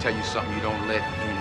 tell you something you don't let in.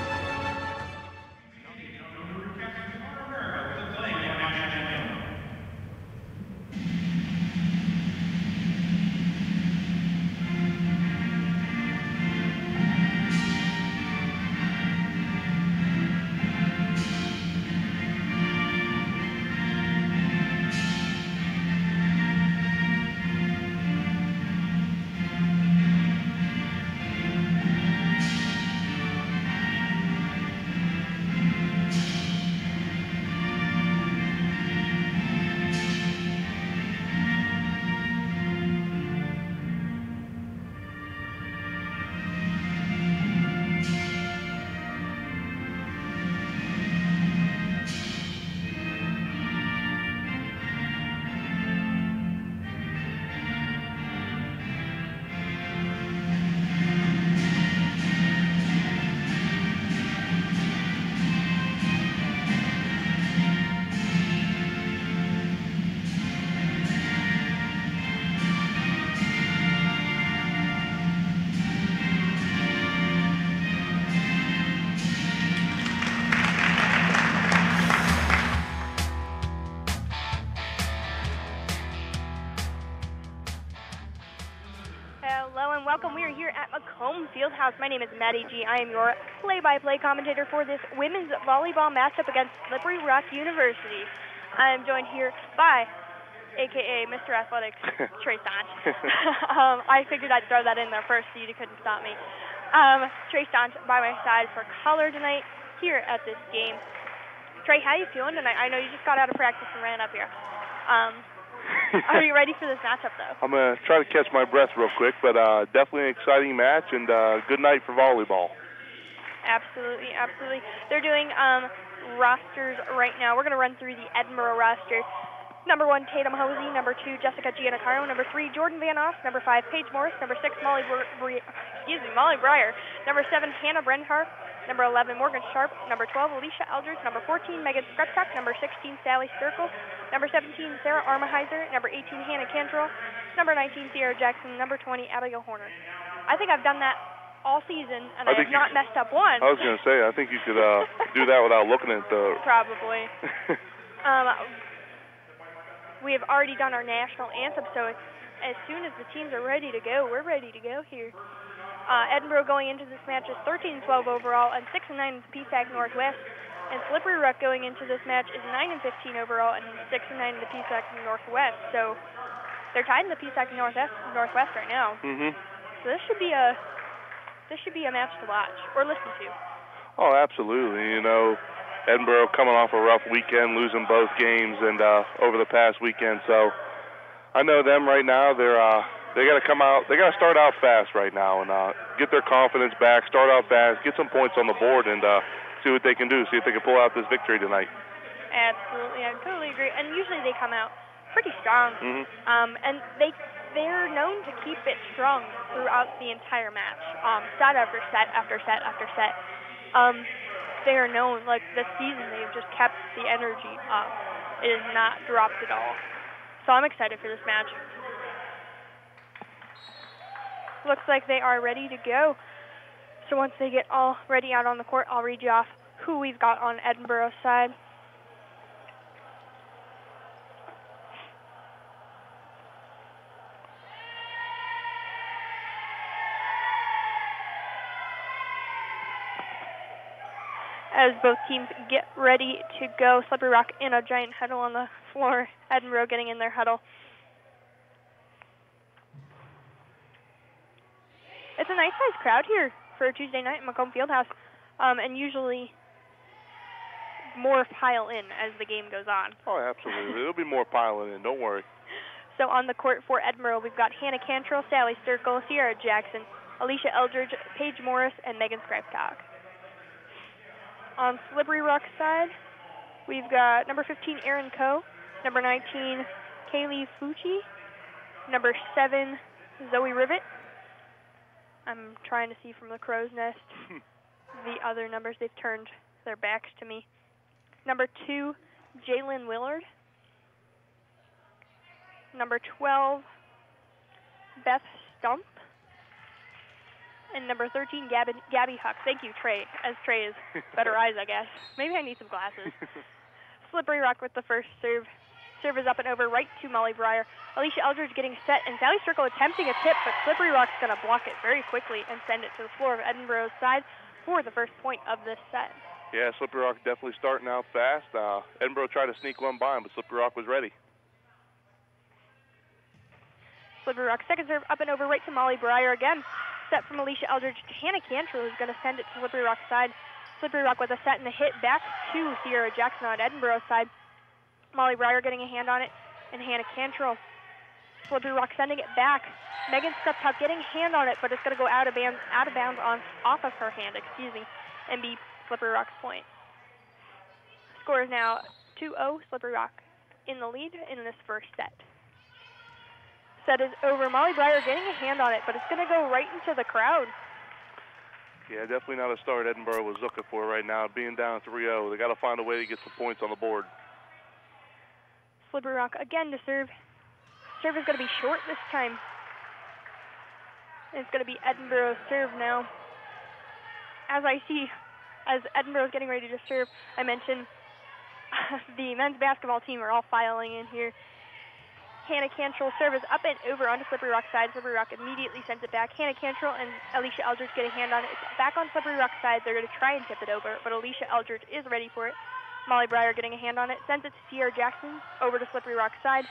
Welcome. We are here at Macomb Fieldhouse. My name is Maddie G. I am your play-by-play commentator for this women's volleyball matchup against Slippery Rock University. I am joined here by, a.k.a. Mr. Athletics, Trey Stonch. I figured I'd throw that in there first so you couldn't stop me. Trey Stonch by my side for color tonight here at this game. Trey, how you feeling tonight? I know you just got out of practice and ran up here. Are you ready for this matchup, though? I'm going to try to catch my breath real quick, but definitely an exciting match and good night for volleyball. Absolutely, absolutely. They're doing rosters right now. We're going to run through the Edinboro roster. Number 1, Tatum Hosey. Number 2, Jessica Giannacarlo. Number 3, Jordan Van Oss. Number 5, Paige Morris. Number 6, Molly Breyer. Number 7, Hannah Brenhart. Number 11, Morgan Sharp. Number 12, Alicia Eldridge. Number 14, Megan Skrepchuk. Number 16, Sally Sturkle. Number 17, Sarah Armaheiser. Number 18, Hannah Cantrell. Number 19, Sierra Jackson. Number 20, Abigail Horner. I think I've done that all season, and I have not messed up one. I was going to say, I think you could do that without looking at the... Probably. We have already done our national anthem, so as soon as the teams are ready to go, we're ready to go here. Edinboro going into this match is 13-12 overall and 6-9 in the PSAC Northwest. And Slippery Rock going into this match is 9-15 overall and 6-9 in the PSAC Northwest. So they're tied in the PSAC Northwest right now. Mm-hmm. So this should be a match to watch or listen to. Oh, absolutely. You know, Edinboro coming off a rough weekend, losing both games and over the past weekend. So I know them right now. They got to come out. They got to start out fast right now and get their confidence back. Start out fast, get some points on the board, and see what they can do. See if they can pull out this victory tonight. Absolutely, I totally agree. And usually they come out pretty strong. Mm-hmm. And they're known to keep it strong throughout the entire match. Set after set after set after set. They are known, like this season, they've just kept the energy up. It is not dropped at all. So I'm excited for this match. Looks like they are ready to go. So once they get all ready out on the court, I'll read you off who we've got on Edinboro's side. As both teams get ready to go, Slippery Rock in a giant huddle on the floor. Edinboro getting in their huddle. It's a nice-sized crowd here for a Tuesday night in Macomb Fieldhouse, and usually more pile in as the game goes on. Oh, absolutely. There'll be more piling in. Don't worry. So on the court for Edinboro, we've got Hannah Cantrell, Sally Sturkle, Sierra Jackson, Alicia Eldridge, Paige Morris, and Megan Skrepchuk. On Slippery Rock's side, we've got number 15, Erin Coe, number 19, Kaylee Fucci, number 7, Zoe Rivet. I'm trying to see from the crow's nest the other numbers. They've turned their backs to me. Number 2, Jalen Willard. Number 12, Beth Stump. And number 13, Gabby Huck. Thank you, Trey, as Trey is better eyes, I guess. Maybe I need some glasses. Slippery Rock with the first serve. Serve is up and over right to Molly Breyer. Alicia Eldridge getting set, and Sally Strickle attempting a tip, but Slippery Rock's going to block it very quickly and send it to the floor of Edinboro's side for the first point of this set. Yeah, Slippery Rock definitely starting out fast. Edinboro tried to sneak one by him, but Slippery Rock was ready. Slippery Rock second serve up and over right to Molly Breyer again. Set from Alicia Eldridge to Hannah Cantrell, who's going to send it to Slippery Rock's side. Slippery Rock with a set and a hit back to Sierra Jackson on Edinboro's side. Molly Breyer getting a hand on it, and Hannah Cantrell. Slippery Rock sending it back. Megan Skruptuk getting a hand on it, but it's going to go out of bounds off of her hand, and be Slippery Rock's point. Score is now 2-0, Slippery Rock in the lead in this first set. Set is over. Molly Breyer getting a hand on it, but it's going to go right into the crowd. Yeah, definitely not a start Edinboro was looking for right now, being down 3-0. They got to find a way to get some points on the board. Slippery Rock again to serve. Serve is going to be short this time. It's going to be Edinboro's serve now. As Edinboro's getting ready to serve, I mentioned the men's basketball team are all filing in here. Hannah Cantrell serve is up and over onto Slippery Rock's side. Slippery Rock immediately sends it back. Hannah Cantrell and Alicia Eldridge get a hand on it. It's back on Slippery Rock's side. They're going to try and tip it over, but Alicia Eldridge is ready for it. Molly Breyer getting a hand on it, sends it to Sierra Jackson over to Slippery Rock's side.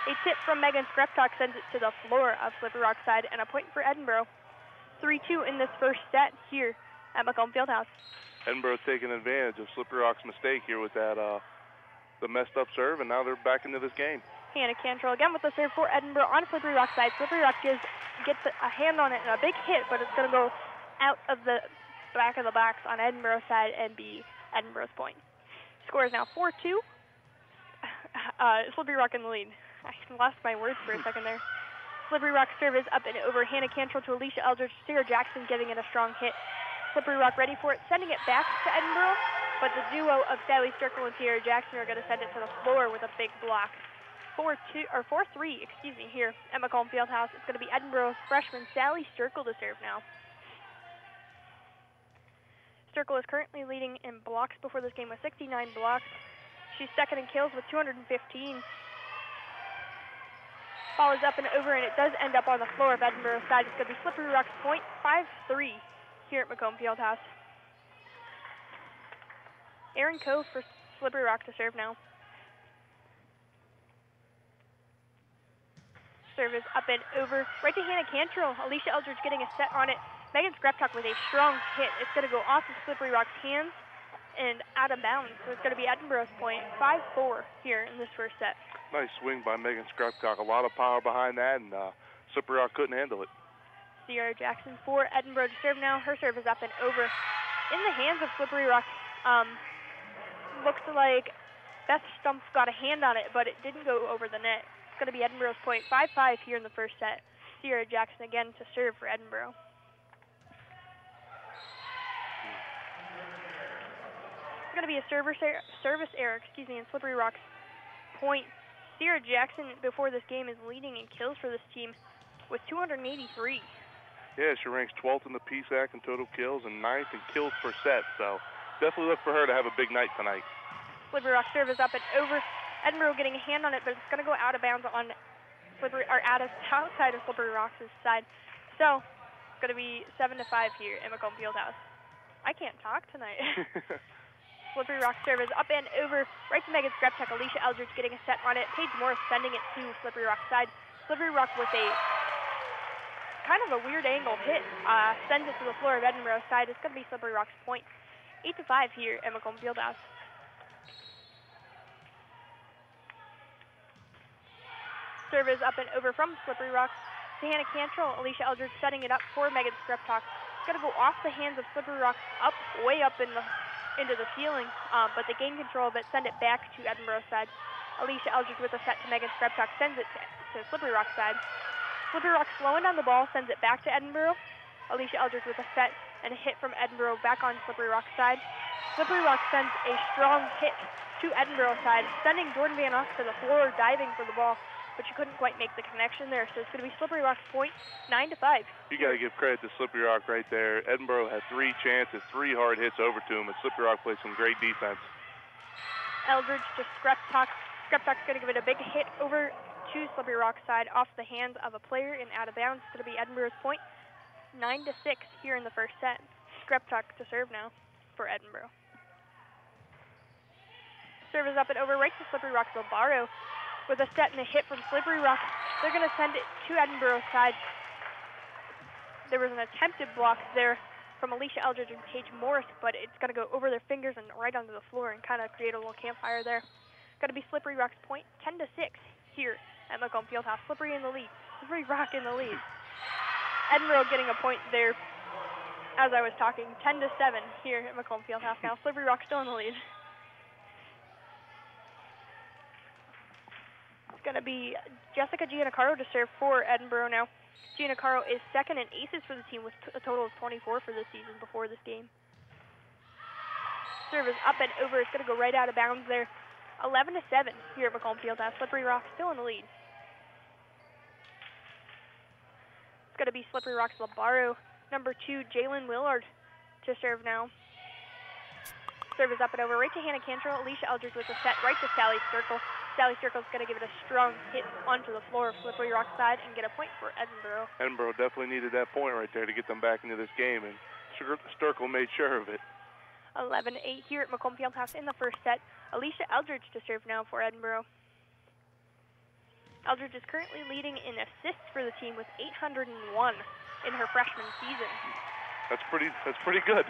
A tip from Megan Skruptuk sends it to the floor of Slippery Rock's side, and a point for Edinboro. 3-2 in this first set here at Macomb Fieldhouse. Edinboro taking advantage of Slippery Rock's mistake here with that the messed up serve, and now they're back into this game. Hannah Cantrell again with the serve for Edinboro on Slippery Rock's side. Slippery Rock gets a hand on it and a big hit, but it's going to go out of the back of the box on Edinboro's side and be Edinboro's point. Score is now 4-2. Slippery Rock in the lead. I lost my words for a second there. Slippery Rock's serve is up and over. Hannah Cantrell to Alicia Eldridge. Sarah Jackson getting it a strong hit. Slippery Rock ready for it, sending it back to Edinboro, but the duo of Sally Strickle and Sierra Jackson are going to send it to the floor with a big block. 4-3, here at Macomb Fieldhouse. It's going to be Edinboro's freshman Sally Strickle to serve now. Strickle is currently leading in blocks before this game with 69 blocks. She's second in kills with 215. Ball is up and over, and it does end up on the floor of Edinboro's side. It's going to be Slippery Rock's point, 5-3 here at Macomb Fieldhouse. Erin Cove for Slippery Rock to serve now. Serve is up and over, right to Hannah Cantrell. Alicia Eldridge getting a set on it. Megan Skruptuk with a strong hit. It's going to go off of Slippery Rock's hands and out of bounds. So it's going to be Edinboro's point, 5-4 here in this first set. Nice swing by Megan Skruptuk. A lot of power behind that, and Slippery Rock couldn't handle it. Sierra Jackson for Edinboro to serve now. Her serve is up and over. In the hands of Slippery Rock. Looks like Beth Stumpf got a hand on it, but it didn't go over the net. It's going to be Edinboro's point, 5-5 here in the first set. Sierra Jackson again to serve for Edinboro. It's going to be a service error, in Slippery Rock's point. Sierra Jackson, before this game, is leading in kills for this team with 283. Yeah, she ranks 12th in the PSAC in total kills and 9th in kills per set, so definitely look for her to have a big night tonight. Slippery Rock serve is up and over. Edinboro getting a hand on it, but it's going to go out of bounds on outside of Slippery Rock's side. So it's going to be 7-5 here at Macomb Fieldhouse. I can't talk tonight. Slippery Rock serve is up and over, right to Megan Skruptuk. Alicia Eldridge getting a set on it. Paige Morris sending it to Slippery Rock's side. Slippery Rock with a kind of a weird angle hit, sends it to the floor of Edinboro's side. It's going to be Slippery Rock's point, 8-5 here at Macomb Fieldhouse. Serve is up and over from Slippery Rock to Hannah Cantrell. Alicia Eldridge setting it up for Megan Skruptuk. It's going to go off the hands of Slippery Rock, way up into the ceiling, but they gain control of it, send it back to Edinboro's side. Alicia Eldridge with a set to Megan Skruptuk, sends it to Slippery Rock's side. Slippery Rock slowing down the ball, sends it back to Edinboro. Alicia Eldridge with a set and a hit from Edinboro back on Slippery Rock's side. Slippery Rock sends a strong hit to Edinboro's side, sending Jordan Van Oss to the floor, diving for the ball. but she couldn't quite make the connection there. So it's going to be Slippery Rock's point, 9-5. You got to give credit to Slippery Rock right there. Edinboro had 3 chances, 3 hard hits over to him, and Slippery Rock played some great defense. Eldridge to Skreptok. Skreptok's going to give it a big hit over to Slippery Rock's side off the hands of a player and out of bounds. It's going to be Edinboro's point, 9-6 here in the first set. Skreptok to serve now for Edinboro. Serve is up and over right to Slippery Rock's Lobaro with a set and a hit from Slippery Rock. They're going to send it to Edinboro's side. There was an attempted block there from Alicia Eldridge and Paige Morris, but it's going to go over their fingers and right onto the floor and kind of create a little campfire there. Going to be Slippery Rock's point, 10-6 here at Macomb Fieldhouse. Slippery in the lead. Slippery Rock in the lead. Edinboro getting a point there as I was talking, 10-7 here at Macomb Fieldhouse now. Slippery Rock still in the lead. It's going to be Jessica Giannacaro to serve for Edinboro now. Giannacaro is second in aces for the team with a total of 24 for this season before this game. Serve is up and over. It's going to go right out of bounds there. 11-7 here at Macomb Fieldhouse. Slippery Rock still in the lead. It's going to be Slippery Rock's Lobaro. Number 2, Jalen Willard to serve now. Serve is up and over right to Hannah Cantrell. Alicia Eldridge with a set right to Sally Sturkle. Sally Sturkle's going to give it a strong hit onto the floor of Slippery Rock's side and get a point for Edinboro. Edinboro definitely needed that point right there to get them back into this game, and Sturkle made sure of it. 11-8 here at Macomb Fieldhouse in the first set. Alicia Eldridge to serve now for Edinboro. Eldridge is currently leading in assists for the team with 801 in her freshman season. That's pretty good.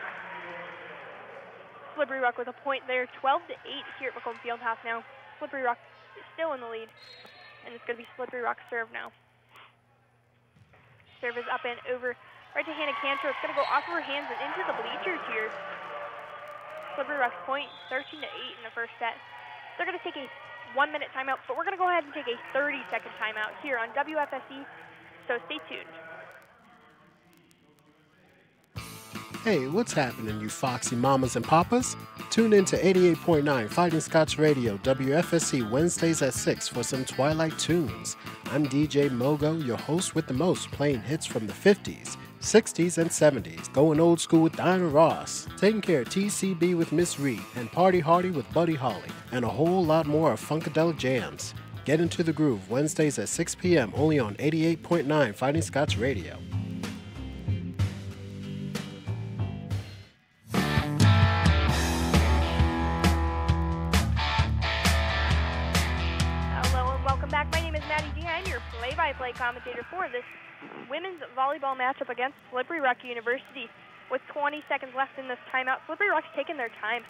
Slippery Rock with a point there, 12-8 here at Macomb Fieldhouse now. Slippery Rock is still in the lead, and it's going to be Slippery Rock's serve now. Serve is up and over right to Hannah Cantor. It's going to go off of her hands and into the bleachers here. Slippery Rock's point, 13-8 in the first set. They're going to take a 1-minute timeout, but we're going to go ahead and take a 30-second timeout here on WFSE, so stay tuned. Hey, what's happening, you foxy mamas and papas? Tune in to 88.9 Fighting Scots Radio, WFSC, Wednesdays at 6 for some Twilight tunes. I'm DJ Mogo, your host with the most, playing hits from the 50s, 60s, and 70s, going old school with Dinah Ross, taking care of TCB with Miss Reed, and Party Hardy with Buddy Holly, and a whole lot more of Funkadelic jams. Get into the groove, Wednesdays at 6 p.m. only on 88.9 Fighting Scots Radio. Play commentator for this women's volleyball matchup against Slippery Rock University. With 20 seconds left in this timeout, Slippery Rock's taking their time,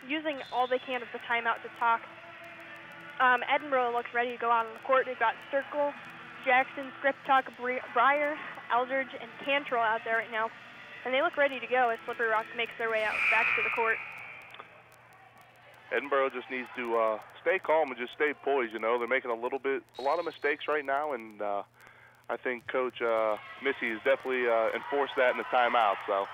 using all they can of the timeout to talk. Edinboro looks ready to go out on the court. They've got Sturkle, Jackson, Skriptok, Breyer, Eldridge, and Cantrell out there right now, and they look ready to go as Slippery Rock makes their way out back to the court. Edinboro just needs to stay calm and just stay poised. You know, they're making a lot of mistakes right now, and I think Coach Missy has definitely enforced that in the timeout. So,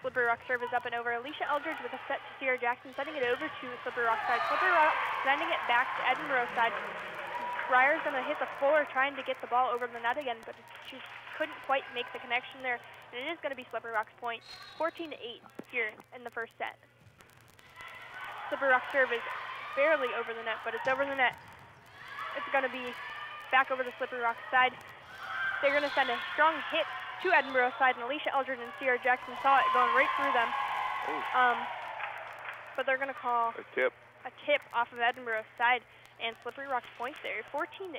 Slippery Rock serve is up and over. Alicia Eldridge with a set to Sierra Jackson, sending it over to Slippery Rock side. Slippery Rock sending it back to Edinboro side. Breyer's going to hit the floor trying to get the ball over the net again, but she couldn't quite make the connection there, and it is going to be Slippery Rock's point, 14-8 here in the first set. Slippery Rock serve is barely over the net, but it's over the net. It's going to be back over the Slippery Rock side. They're going to send a strong hit to Edinboro side, and Alicia Eldridge and Sierra Jackson saw it going right through them. But they're going to call a tip off of Edinboro's side, and Slippery Rock's point there, 14-8.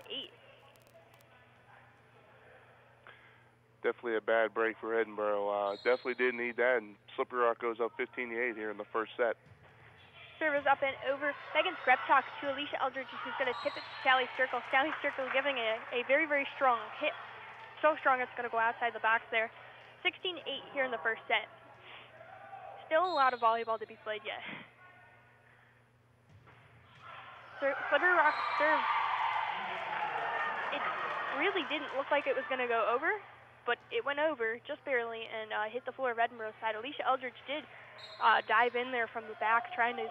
Definitely a bad break for Edinboro. Definitely did need that, and Slippery Rock goes up 15-8 here in the first set. Serve is up and over. Megan Skreptok to Alicia Eldridge, who's going to tip it to Sally Sturkle. Sally Sturkle giving it a very, very strong hit. So strong it's going to go outside the box there. 16-8 here in the first set. Still a lot of volleyball to be played yet. Slippery Rock serve. It really didn't look like it was going to go over, but it went over just barely and hit the floor of Edinboro's side. Alicia Eldridge did dive in there from the back, trying to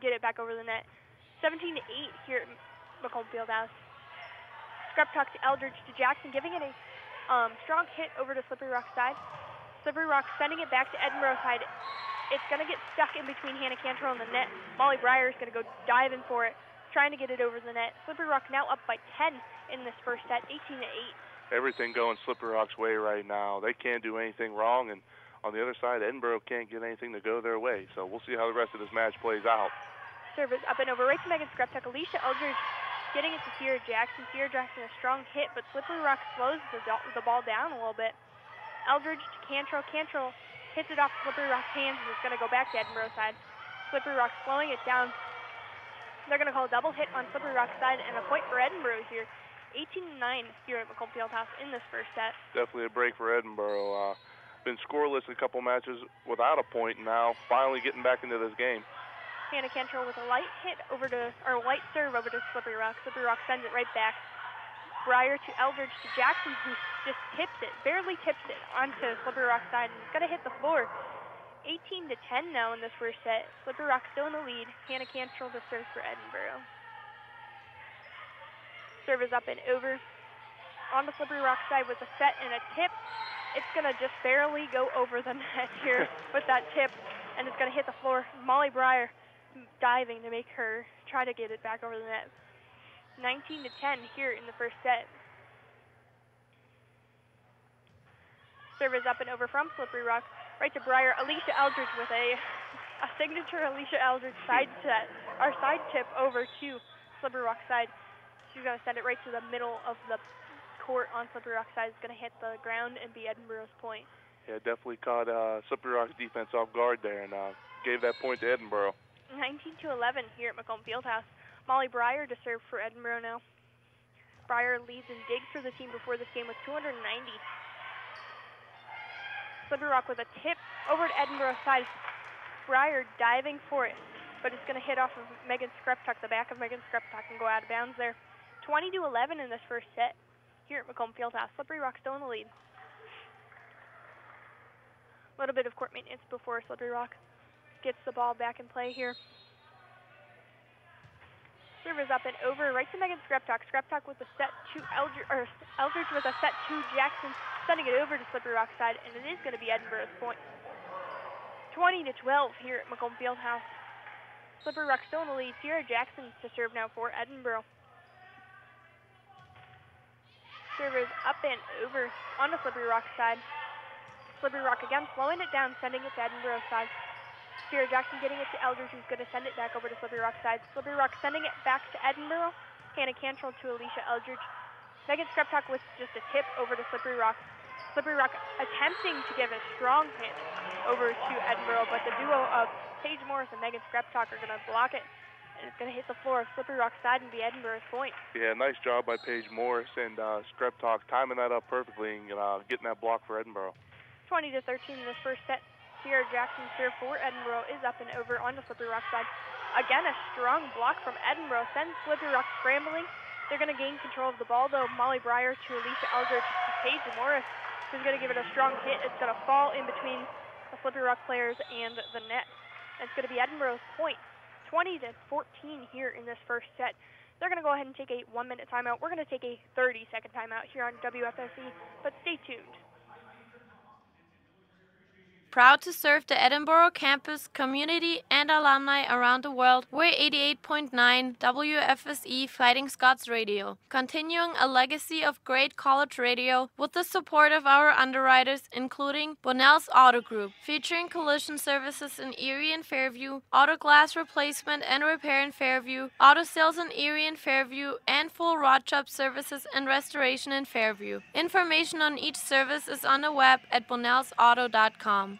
get it back over the net. 17-8 here at Macomb Fieldhouse. Scrub Talk to Eldridge to Jackson, giving it a strong hit over to Slippery Rock side. Slippery Rock sending it back to Edinboro side. It's going to get stuck in between Hannah Cantrell and the net. Molly Breyer is going to go diving for it, trying to get it over the net. Slippery Rock now up by 10 in this first set, 18-8. Everything going Slippery Rock's way right now. They can't do anything wrong, and on the other side, Edinboro can't get anything to go their way. So we'll see how the rest of this match plays out. Service up and over right to Megan Skreptek. Alicia Eldridge getting it to Sierra Jackson. Sierra Jackson a strong hit, but Slippery Rock slows the ball down a little bit. Eldridge to Cantrell. Cantrell hits it off Slippery Rock's hands, and it's going to go back to Edinboro side. Slippery Rock slowing it down. They're going to call a double hit on Slippery Rock's side and a point for Edinboro here. 18-9 here at Macomb Fieldhouse in this first set. Definitely a break for Edinboro. Been scoreless a couple matches without a point, and now finally getting back into this game. Hannah Cantrell with a light light serve over to Slippery Rock. Slippery Rock sends it right back. Breyer to Eldridge to Jackson, who just barely tips it onto Slippery Rock's side, and it's going to hit the floor. 18-10 now in this first set. Slippery Rock still in the lead. Hannah Cantrell to serve for Edinboro. Serve is up and over. On the Slippery Rock side with a set and a tip. It's going to just barely go over the net here with that tip, and it's going to hit the floor. Molly Breyer diving to make her try to get it back over the net. 19-10 here in the first set. Serve is up and over from Slippery Rock. Right to Breyer. Alicia Eldridge with a signature Alicia Eldridge side tip over to Slippery Rock side. She's going to send it right to the middle of the court on Slippery Rock side. It's going to hit the ground and be Edinboro's point. Yeah, definitely caught Slippery Rock's defense off guard there and gave that point to Edinboro. 19-11 here at Macomb Fieldhouse. Molly Breyer to serve for Edinboro now. Breyer leads and digs for the team before this game with 290. Slippery Rock with a tip over to Edinboro's side. Breyer diving for it, but it's going to hit off of Megan Skreptak, the back of Megan Skreptak, and go out of bounds there. 20-11 in this first set here at Macomb Fieldhouse. Slippery Rock still in the lead. A little bit of court maintenance before Slippery Rock gets the ball back in play here. Serve is up and over right to Megan Skreptak. Skreptak with a set to Eldridge with a set to Jackson, sending it over to Slippery Rock side, and it is going to be Edinboro's point. 20-12 here at Macomb Fieldhouse. Slippery Rock still in the lead. Sierra Jackson to serve now for Edinboro. Serve is up and over on the Slippery Rock side. Slippery Rock again slowing it down, sending it to Edinboro's side. Sierra Jackson getting it to Eldridge, who's going to send it back over to Slippery Rock side. Slippery Rock sending it back to Edinboro. Hannah Cantrell to Alicia Eldridge. Megan Skreptak with just a tip over to Slippery Rock. Slippery Rock attempting to give a strong hit over to Edinboro, but the duo of Paige Morris and Megan Skreptak are going to block it, and it's going to hit the floor of Slippery Rock side and be Edinboro's point. Yeah, nice job by Paige Morris and Skreptak timing that up perfectly and getting that block for Edinboro. 20-13 in this first set. Sierra Jackson's serve for Edinboro is up and over on the Slippery Rock side. Again, a strong block from Edinboro sends Slippery Rock scrambling. They're going to gain control of the ball, though. Molly Breyer to Alicia Eldridge to Paige Morris, who's going to give it a strong hit. It's going to fall in between the Slippery Rock players and the net. It's going to be Edinboro's point. 20-14 here in this first set. They're going to go ahead and take a 1-minute timeout. We're going to take a 30-second timeout here on WFSE, but stay tuned. Proud to serve the Edinboro campus, community, and alumni around the world, we're 88.9 WFSE Fighting Scots Radio, continuing a legacy of great college radio with the support of our underwriters, including Bonnell's Auto Group, featuring collision services in Erie and Fairview, auto glass replacement and repair in Fairview, auto sales in Erie and Fairview, and full rod shop services and restoration in Fairview. Information on each service is on the web at bonnellsauto.com.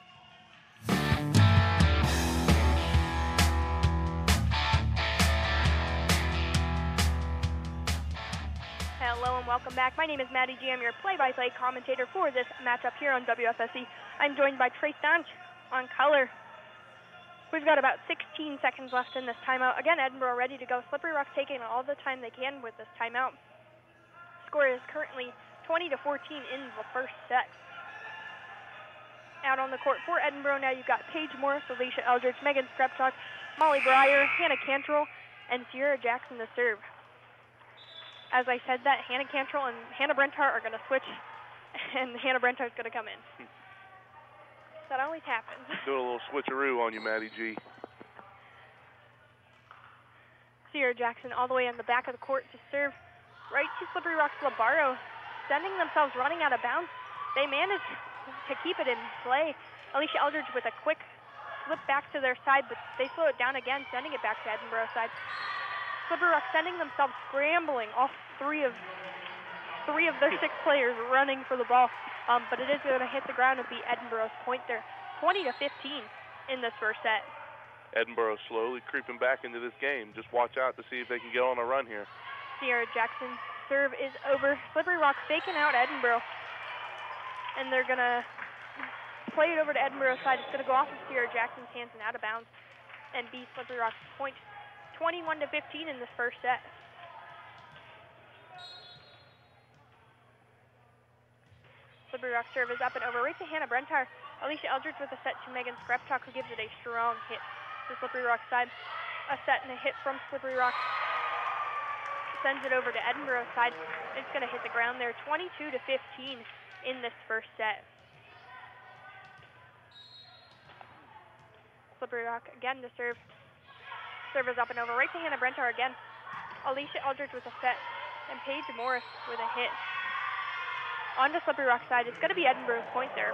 Hello and welcome back. My name is Maddie G. I'm your play-by-play commentator for this matchup here on WFSE. I'm joined by Trace Donch on color. We've got about 16 seconds left in this timeout. Again, Edinboro ready to go. Slippery Rock taking all the time they can with this timeout. Score is currently 20-14 in the first set. Out on the court for Edinboro now, you've got Paige Morris, Alicia Eldridge, Megan Skreptak, Molly Breyer, Hannah Cantrell, and Sierra Jackson to serve. As I said that, Hannah Cantrell and Hannah Brenthart are going to switch, and Hannah Brenthart is going to come in. That always happens. Doing a little switcheroo on you, Maddie G. Sierra Jackson all the way on the back of the court to serve right to Slippery Rock's Labaro, sending themselves running out of bounds. They manage to keep it in play. Alicia Eldridge with a quick flip back to their side, but they slow it down again, sending it back to Edinboro side. Slippery Rock sending themselves scrambling, all three of their 6 players running for the ball, but it is going to hit the ground and be Edinboro's point there. 20-15 in this first set. Edinboro slowly creeping back into this game. Just watch out to see if they can get on a run here. Sierra Jackson's serve is over. Slippery Rock faking out Edinboro, and they're going to play it over to Edinboro's side. It's going to go off of Sierra Jackson's hands and out of bounds and be Slippery Rock's point. 21-15 in this first set. Slippery Rock serve is up and over right to Hannah Brenthart. Alicia Eldridge with a set to Megan Skrepchuk, who gives it a strong hit to Slippery Rock side. A set and a hit from Slippery Rock. Sends it over to Edinboro side. It's going to hit the ground there. 22-15 in this first set. Slippery Rock again to serve. Serve is up and over right to Hannah Brenthart again. Alicia Eldridge with a set and Paige Morris with a hit. On to Slippery Rock side. It's going to be Edinboro's point there.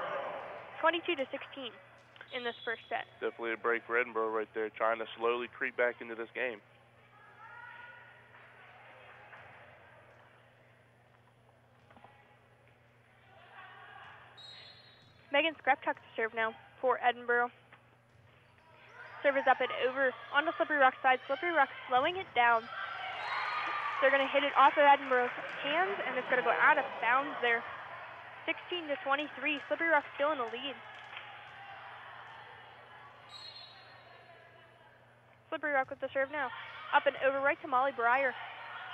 22-16 in this first set. Definitely a break for Edinboro right there, trying to slowly creep back into this game. Megan Skrepchuk to serve now for Edinboro. Serve is up and over on the Slippery Rock side. Slippery Rock slowing it down. They're going to hit it off of Edinboro's hands, and it's going to go out of bounds there. 16-23. Slippery Rock still in the lead. Slippery Rock with the serve now. Up and over right to Molly Breyer.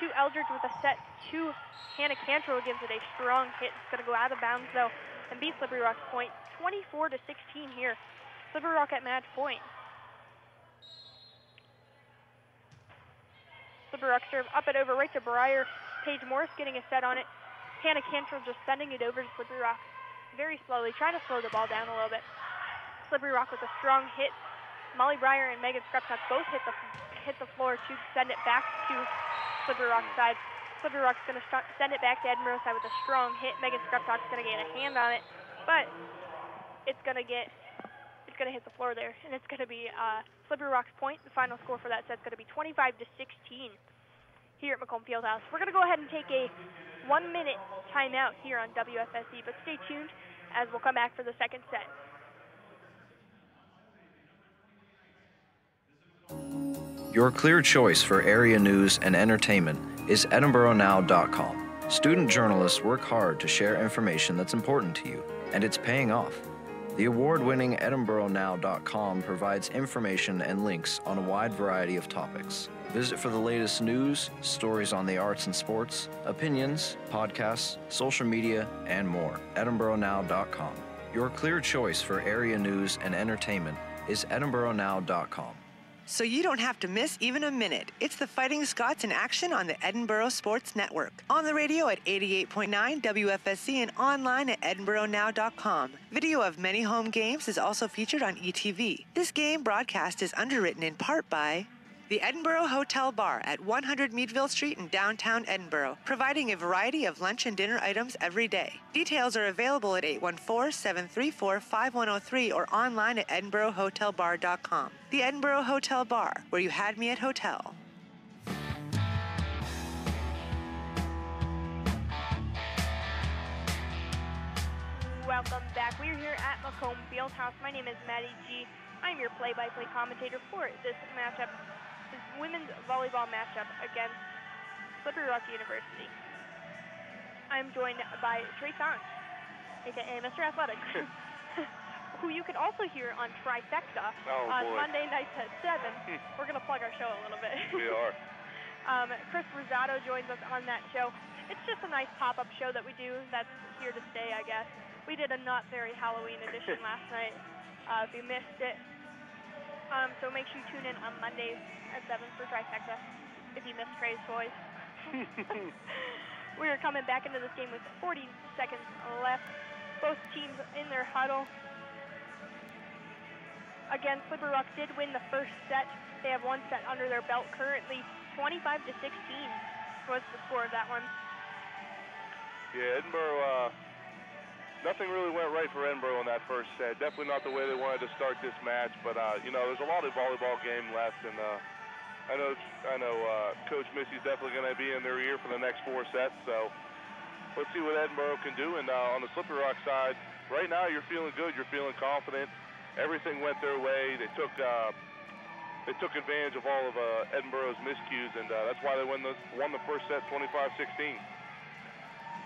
To Eldridge with a set. To Hannah Cantrell gives it a strong hit. It's going to go out of bounds, though, and beat Slippery Rock's point. 24-16 here. Slippery Rock at match point. Slippery Rock serve up and over right to Breyer. Paige Morris getting a set on it. Hannah Cantrell just sending it over to Slippery Rock very slowly, trying to slow the ball down a little bit. Slippery Rock with a strong hit. Molly Breyer and Megan Skrepchuk both hit the floor to send it back to Slippery Rock's side. Slippery Rock's going to send it back to Edinboro's side with a strong hit. Megan Skrepchuk's going to get a hand on it, but it's going to hit the floor there, and it's going to be Slippery Rock's point. The final score for that set is going to be 25-16 here at Macomb Fieldhouse. We're going to go ahead and take a 1-minute timeout here on WFSE, but stay tuned as we'll come back for the second set. Your clear choice for area news and entertainment is EdinboroNow.com. Student journalists work hard to share information that's important to you, and it's paying off. The award-winning EdinboroNow.com provides information and links on a wide variety of topics. Visit for the latest news, stories on the arts and sports, opinions, podcasts, social media, and more. EdinboroNow.com. Your clear choice for area news and entertainment is EdinboroNow.com. So you don't have to miss even a minute. It's the Fighting Scots in action on the Edinboro Sports Network. On the radio at 88.9 WFSC and online at EdinboroNow.com. Video of many home games is also featured on ETV. This game broadcast is underwritten in part by the Edinboro Hotel Bar at 100 Meadville Street in downtown Edinboro, providing a variety of lunch and dinner items every day. Details are available at 814-734-5103 or online at EdinboroHotelBar.com. The Edinboro Hotel Bar, where you had me at hotel. Welcome back. We're here at Macomb Fieldhouse. My name is Maddie G. I'm your play-by-play commentator for this matchup. This women's volleyball matchup against Slippery Rock University. I'm joined by Trey Song, aka Mr. Athletics, who you can also hear on Trifecta on Monday nights at 7. We're going to plug our show a little bit. We are. Chris Rosado joins us on that show. It's just a nice pop-up show that we do that's here to stay, I guess. We did a not very Halloween edition last night. If you missed it. So make sure you tune in on Mondays at 7 for Trifecta if you missed Trey's voice. We are coming back into this game with 40 seconds left. Both teams in their huddle. Again, Slippery Rock did win the first set. They have one set under their belt currently. 25-16 was the score of that one. Yeah, Edinboro, nothing really went right for Edinboro in that first set. Definitely not the way they wanted to start this match, but, you know, there's a lot of volleyball game left, and I know Coach Missy's definitely going to be in their ear for the next 4 sets, so let's see what Edinboro can do. And on the Slippery Rock side, right now you're feeling good, you're feeling confident. Everything went their way. They took advantage of all of Edinboro's miscues, and that's why they won the first set 25-16.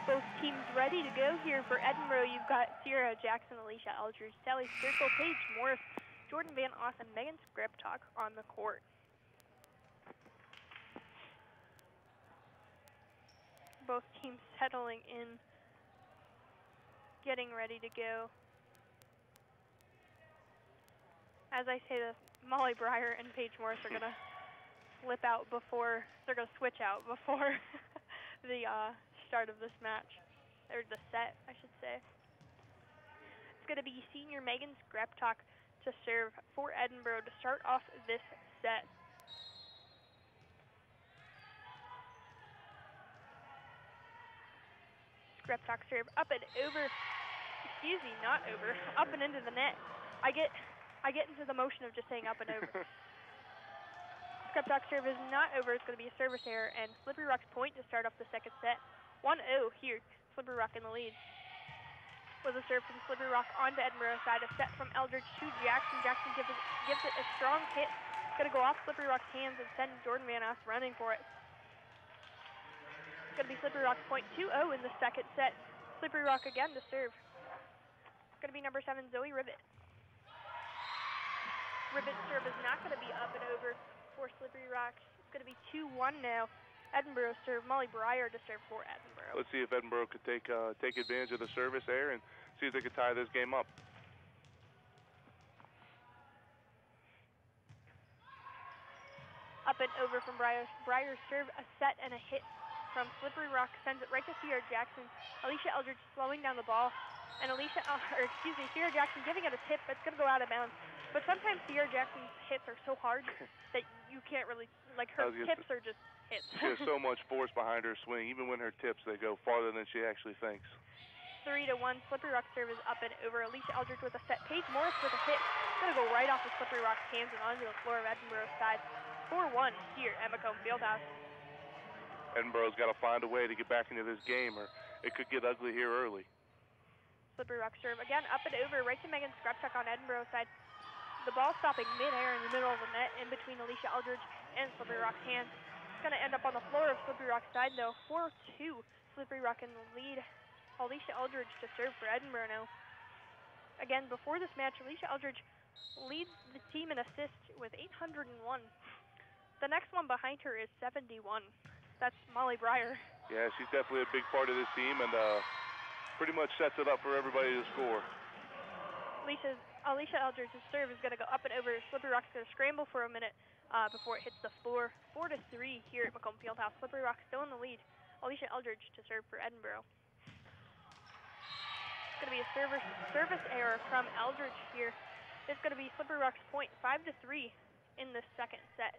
Both teams ready to go here for Edinboro. You've got Sierra Jackson, Alicia Eldridge, Sally Circle, Paige Morris, Jordan Van Oss, and Megan Skriptok on the court. Both teams settling in, getting ready to go. As I say this, Molly Breyer and Paige Morris are going to slip out before, they're going to switch out before the start of this match, or the set, I should say. It's going to be senior Megan Skriptok to serve for Edinboro to start off this set. Skriptok serve up and over, excuse me, not over, up and into the net. I get into the motion of just saying up and over. Skriptok serve is not over. It's going to be a service error, and Slippery Rock's point to start off the second set. 1-0 here. Slippery Rock in the lead. Was a serve from Slippery Rock onto Edinboro side. A set from Eldridge to Jackson. Jackson gives it a strong hit. It's going to go off Slippery Rock's hands and send Jordan Van Oss running for it. It's going to be Slippery Rock's point 2-0 in the second set. Slippery Rock again to serve. It's going to be number 7, Zoe Rivet. Rivet's serve is not going to be up and over for Slippery Rock. It's going to be 2-1 now. Edinboro serve, Molly Breyer to serve for Edinboro. Let's see if Edinboro could take advantage of the service there and see if they could tie this game up. Up and over from Breyer. Breyer serve, a set and a hit from Slippery Rock, sends it right to Sierra Jackson. Alicia Eldridge slowing down the ball, and Sierra Jackson giving it a tip, but it's going to go out of bounds. But sometimes Sierra Jackson's hits are so hard that you can't really, like, her tips are just hits. She has so much force behind her swing. Even when her tips, they go farther than she actually thinks. 3-1, Slippery Rock serve is up and over. Alicia Eldridge with a set. Paige Morris with a hit. It's going to go right off of Slippery Rock's hands and onto the floor of Edinboro's side. 4-1 here at Macomb Fieldhouse. Edinboro's got to find a way to get back into this game, or it could get ugly here early. Slippery Rock serve again, up and over, right to Megan Skriptok on Edinboro's side. The ball stopping mid-air in the middle of the net, in between Alicia Eldridge and Slippery Rock's hands. It's going to end up on the floor of Slippery Rock's side, though. 4-2, Slippery Rock in the lead. Alicia Eldridge to serve for Edinboro now. Again, before this match, Alicia Eldridge leads the team in assists with 801. The next one behind her is 71. That's Molly Breyer. Yeah, she's definitely a big part of this team, and pretty much sets it up for everybody to score. Alicia Eldridge's serve is going to go up and over. Slippery Rock's going to scramble for a minute before it hits the floor. 4-3 here at Macomb Fieldhouse. Slippery Rock still in the lead. Alicia Eldridge to serve for Edinboro. It's going to be a service error from Eldridge here. It's going to be Slippery Rock's point, 5-3 in the second set.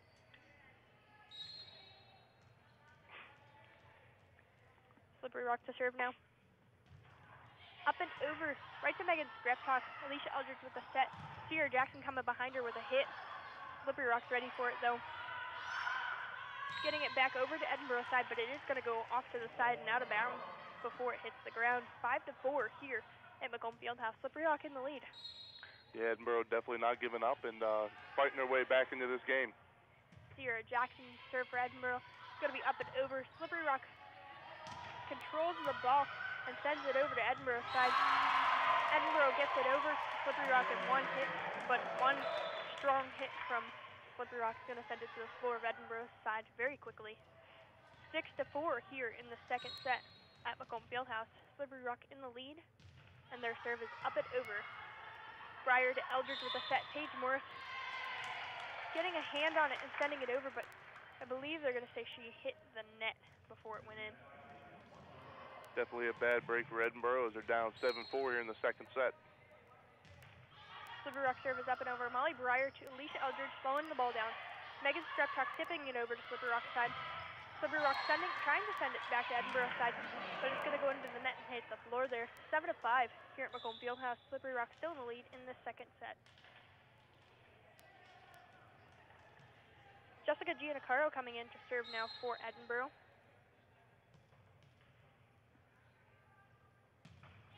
Slippery Rock to serve now. Up and over, right to Megan Skriptok. Alicia Eldridge with a set. Sierra Jackson coming behind her with a hit. Slippery Rock's ready for it, though. Getting it back over to Edinboro's side, but it is going to go off to the side and out of bounds before it hits the ground. 5-4 here at Macomb Fieldhouse. Slippery Rock in the lead. Yeah, Edinboro definitely not giving up and fighting their way back into this game. Sierra Jackson serve for Edinboro. It's going to be up and over. Slippery Rock controls the ball and sends it over to Edinboro's side. Edinboro gets it over to Slippery Rock in one hit, but one strong hit from Slippery Rock is going to send it to the floor of Edinboro's side very quickly. 6-4 here in the second set at Macomb Fieldhouse. Slippery Rock in the lead, and their serve is up and over. Breyer to Eldridge with a set. Paige Morris getting a hand on it and sending it over, but I believe they're going to say she hit the net before it went in. Definitely a bad break for Edinboro as they're down 7-4 here in the second set. Slippery Rock serve is up and over. Molly Breyer to Alicia Eldridge, slowing the ball down. Megan Strepchuk tipping it over to Slippery Rock's side. Slippery Rock trying to send it back to Edinboro's side, but it's going to go into the net and hit the floor there. 7-5 here at Macomb Fieldhouse. Slippery Rock still in the lead in the second set. Jessica Giannacaro coming in to serve now for Edinboro.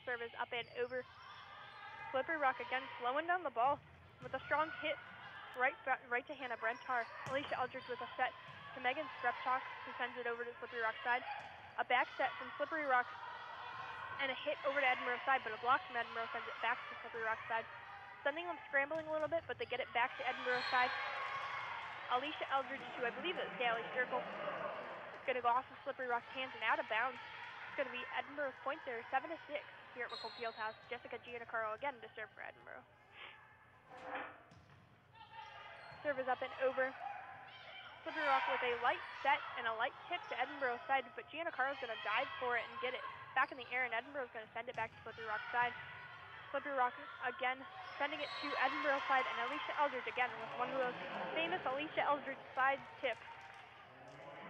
Serve is up and over. Slippery Rock again slowing down the ball with a strong hit right to Hannah Brentar. Alicia Eldridge with a set to Megan Strepchuk, who sends it over to Slippery Rock's side. A back set from Slippery Rock and a hit over to Edinboro's side, but a block from Edinboro sends it back to Slippery Rock's side. Sending them scrambling a little bit, but they get it back to Edinboro's side. Alicia Eldridge to, I believe it's Sally Circle. It's going to go off of Slippery Rock's hands and out of bounds. It's going to be Edinboro's point there, 7-6 here at Macomb Fieldhouse. Jessica Giannacaro again to serve for Edinboro. Serve is up and over. Slippery Rock with a light set and a light tip to Edinboro's side, but Giannacaro's going to dive for it and get it back in the air, and Edinboro's going to send it back to Slippery Rock's side. Slippery Rock again sending it to Edinboro's side, and Alicia Eldridge again with one of those famous Alicia Eldridge side tips.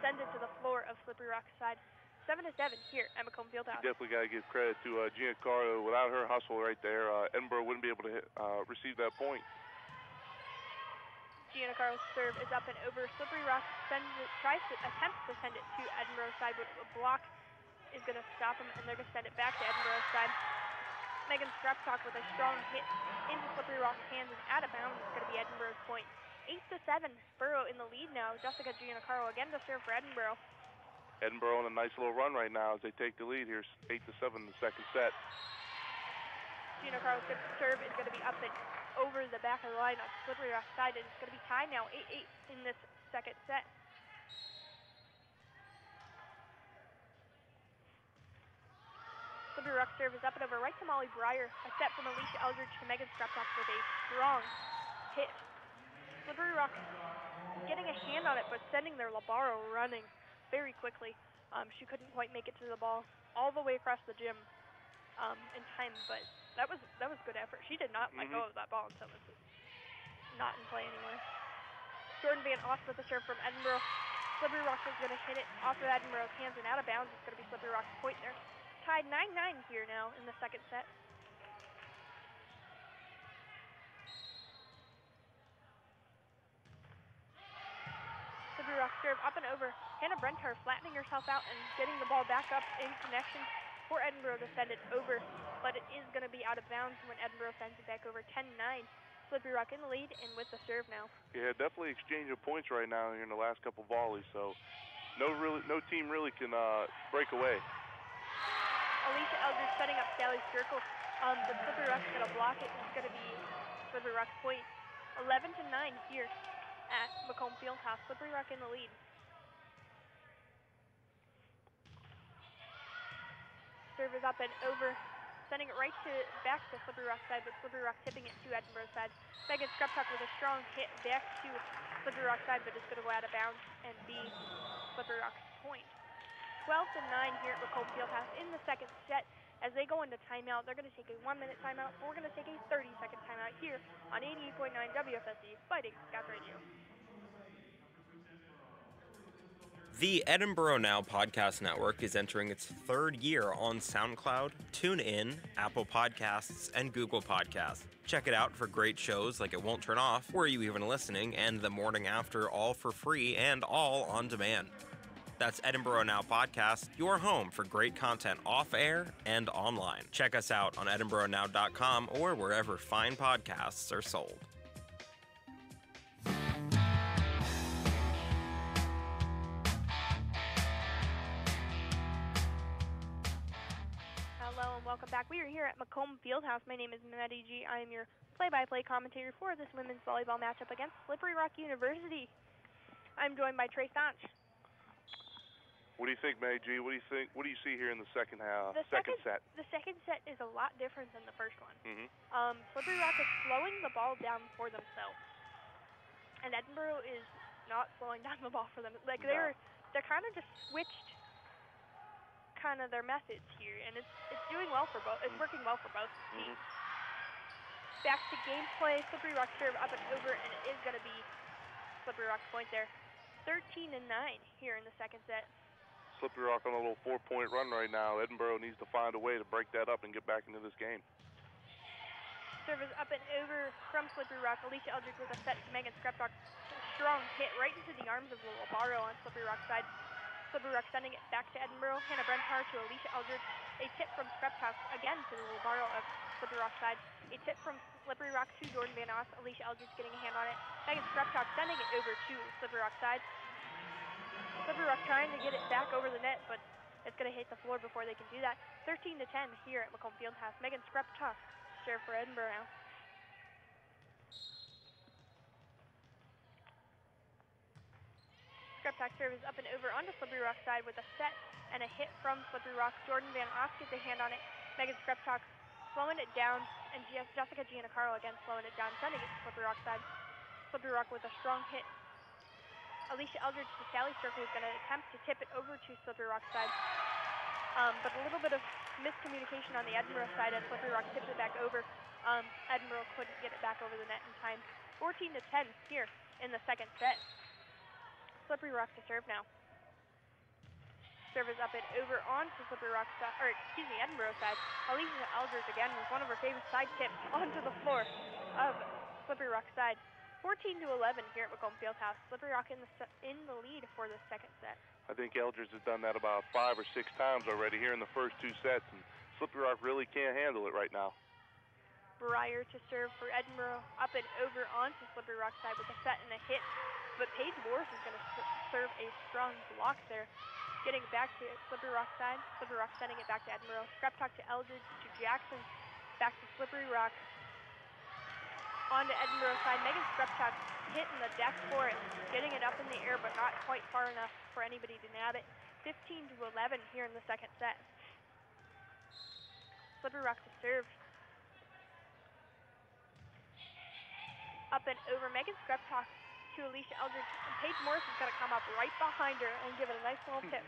Sends it to the floor of Slippery Rock's side. 7-7 here at Macomb Fieldhouse. You definitely got to give credit to Giannacaro. Without her hustle right there, Edinboro wouldn't be able to receive that point. Giannacaro's serve is up and over. Slippery Rock attempts to send it to Edinboro's side, but a block is going to stop him, and they're going to send it back to Edinboro's side. Megan Strepchuk with a strong hit into Slippery Rock's hands and out of bounds. It's going to be Edinboro's point. 8-7, Borough in the lead now. Jessica Giannacaro again to serve for Edinboro. Edinboro on a nice little run right now as they take the lead here, 8-7 in the second set. Giannacaro's serve is going to be up and over the back of the line on Slippery Rock's side, and it's going to be tied now, 8-8 in this second set. Slippery Rock's serve is up and over right to Molly Breyer. A set from Alicia Eldridge to Megan Strepchuk with a strong hit. Slippery Rock getting a hand on it, but sending their Labaro running very quickly. She couldn't quite make it to the ball all the way across the gym in time, but that was good effort. She did not let go of that ball until it was not in play anymore. Jordan Van Oss with the serve from Edinboro. Slippery Rock is going to hit it off of Edinboro's hands and out of bounds. It's going to be Slippery Rock's point there. Tied 9-9 here now in the second set. Slippery Rock serve up and over. Hannah Brentar flattening herself out and getting the ball back up in connection for Edinboro to send it over, but it is going to be out of bounds when Edinboro sends it back over. 10-9. Slippery Rock in the lead and with the serve now. Yeah, definitely exchange of points right now here in the last couple volleys, so no team really can break away. Alicia Eldridge setting up Sally's circle. But Slippery Rock's going to block it, and it's going to be Slippery Rock's point. 11-9 here at Macomb Fieldhouse. Slippery Rock in the lead. Serve is up and over, sending it back to Slippery Rock's side, but Slippery Rock tipping it to Edinboro's side. Megan Strepchuk with a strong hit back to Slippery Rock's side, but it's going to go out of bounds and be Slippery Rock's point. 12-9 here at Macomb Fieldhouse in the second set. As they go into timeout, they're going to take a 1-minute timeout. We're going to take a 30-second timeout here on 88.9 WFSE Fighting Scots Radio. The Edinboro Now podcast network is entering its third year on SoundCloud, TuneIn, Apple Podcasts, and Google Podcasts. Check it out for great shows like It Won't Turn Off, Were You Even Listening, and The Morning After, all for free and all on demand. That's Edinboro Now Podcast, your home for great content off-air and online. Check us out on edinboronow.com or wherever fine podcasts are sold. Hello and welcome back. We are here at Macomb Fieldhouse. My name is Maddie G. I am your play-by-play commentator for this women's volleyball matchup against Slippery Rock University. I'm joined by Trey Staunch. What do you think, May G? What do you think? What do you see here in the second second set? The second set is a lot different than the first one. Mm-hmm. Slippery Rock is slowing the ball down for themselves, and Edinboro is not slowing down the ball for them. Like they're kind of just switched kind of their methods here, and it's doing well for both. It's working well for both teams. Back to gameplay. Slippery Rock serve up and over, and it is going to be Slippery Rock's point there. 13-9 here in the second set. Slippery Rock on a little 4-point run right now. Edinboro needs to find a way to break that up and get back into this game. Service up and over from Slippery Rock. Alicia Eldridge with a set to Megan Skreptok. Strong hit right into the arms of Wfsu on Slippery Rock's side. Slippery Rock sending it back to Edinboro. Hannah Brenhar to Alicia Eldridge. A tip from Skreptok again to the Wfsu of Slippery Rock's side. A tip from Slippery Rock to Jordan Van Oss. Alicia Eldridge getting a hand on it. Megan Skreptok sending it over to Slippery Rock's side. Slippery Rock trying to get it back over the net, but it's going to hit the floor before they can do that. 13-10 here at Macomb Fieldhouse. Megan Skreptok serve for Edinboro now. Skreptok serve is up and over onto Slippery Rock's side with a set and a hit from Slippery Rock. Jordan Van Oss gets a hand on it. Megan Skreptok slowing it down, and Jessica Giannacarlo again slowing it down, sending it to Slippery Rock's side. Slippery Rock with a strong hit. Alicia Eldridge to Sally Sterk, who's going to attempt to tip it over to Slippery Rock's side. But a little bit of miscommunication on the Edinboro side as Slippery Rock tips it back over. Edinboro couldn't get it back over the net in time. 14-10 here in the second set. Slippery Rock to serve now. Serve is up and over onto Slippery Rock's side, or excuse me, Edinboro side. Alicia Eldridge again with one of her favorite side tips onto the floor of Slippery Rock's side. 14-11 here at Macomb Fieldhouse. Slippery Rock in the lead for the second set. I think Eldridge has done that about 5 or 6 times already here in the first 2 sets, and Slippery Rock really can't handle it right now. Breyer to serve for Edinboro, up and over onto Slippery Rock's side with a set and a hit, but Paige Morris is going to serve a strong block there. Getting it back to Slippery Rock's side. Slippery Rock sending it back to Edinboro. Skreptok to Eldridge to Jackson, back to Slippery Rock. On to Edinboro side. Megan Skreptok hitting the deck for it, getting it up in the air, but not quite far enough for anybody to nab it. 15-11 here in the second set. Slippery Rock to serve. Up and over. Megan Skreptok to Alicia Eldridge. And Paige Morris is going to come up right behind her and give it a nice little tip.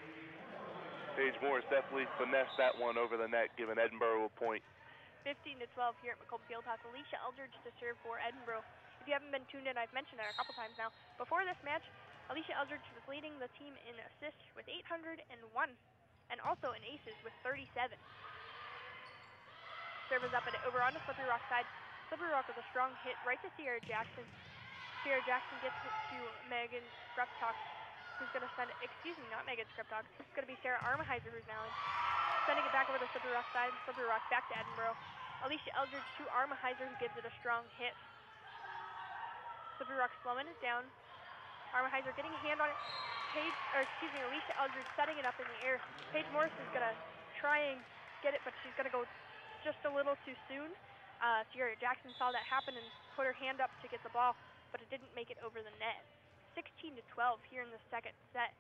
Paige Morris definitely finessed that one over the net, giving Edinboro a point. 15-12 here at Macomb Fieldhouse. Alicia Eldridge to serve for Edinboro. If you haven't been tuned in, I've mentioned it a couple times now. Before this match, Alicia Eldridge was leading the team in assists with 801 and also in aces with 37. Serve is up and over onto Slippery Rock's side. Slippery Rock with a strong hit right to Sierra Jackson. Sierra Jackson gets it to Megan Skreptok, who's going to send it, excuse me, not Megan Skreptok. It's going to be Sarah Armaheiser who's now in. Sending it back over to Slippery Rock's side. Slippery Rock back to Edinboro. Alicia Eldridge to Armaheiser, who gives it a strong hit. Slippery Rock slowing it down. Armaheiser getting a hand on it. Alicia Eldridge setting it up in the air. Paige Morris is going to try and get it, but she's going to go just a little too soon. Sierra Jackson saw that happen and put her hand up to get the ball, but it didn't make it over the net. 16-12 here in the second set.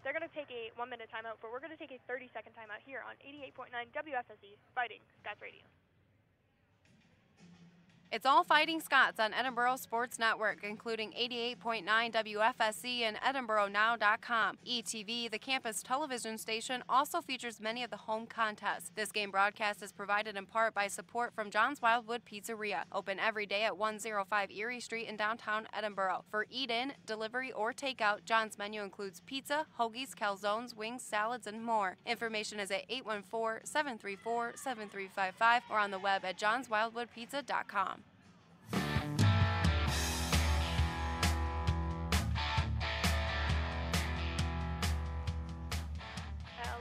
They're going to take a 1-minute timeout, but we're going to take a 30-second timeout here on 88.9 Wfsu Fighting Scots Radio. It's all Fighting Scots on Edinboro Sports Network, including 88.9 WFSC and EdinboroNow.com. ETV, the campus television station, also features many of the home contests. This game broadcast is provided in part by support from John's Wildwood Pizzeria, open every day at 105 Erie Street in downtown Edinboro. For eat-in, delivery, or takeout, John's menu includes pizza, hoagies, calzones, wings, salads, and more. Information is at 814-734-7355 or on the web at johnswildwoodpizza.com.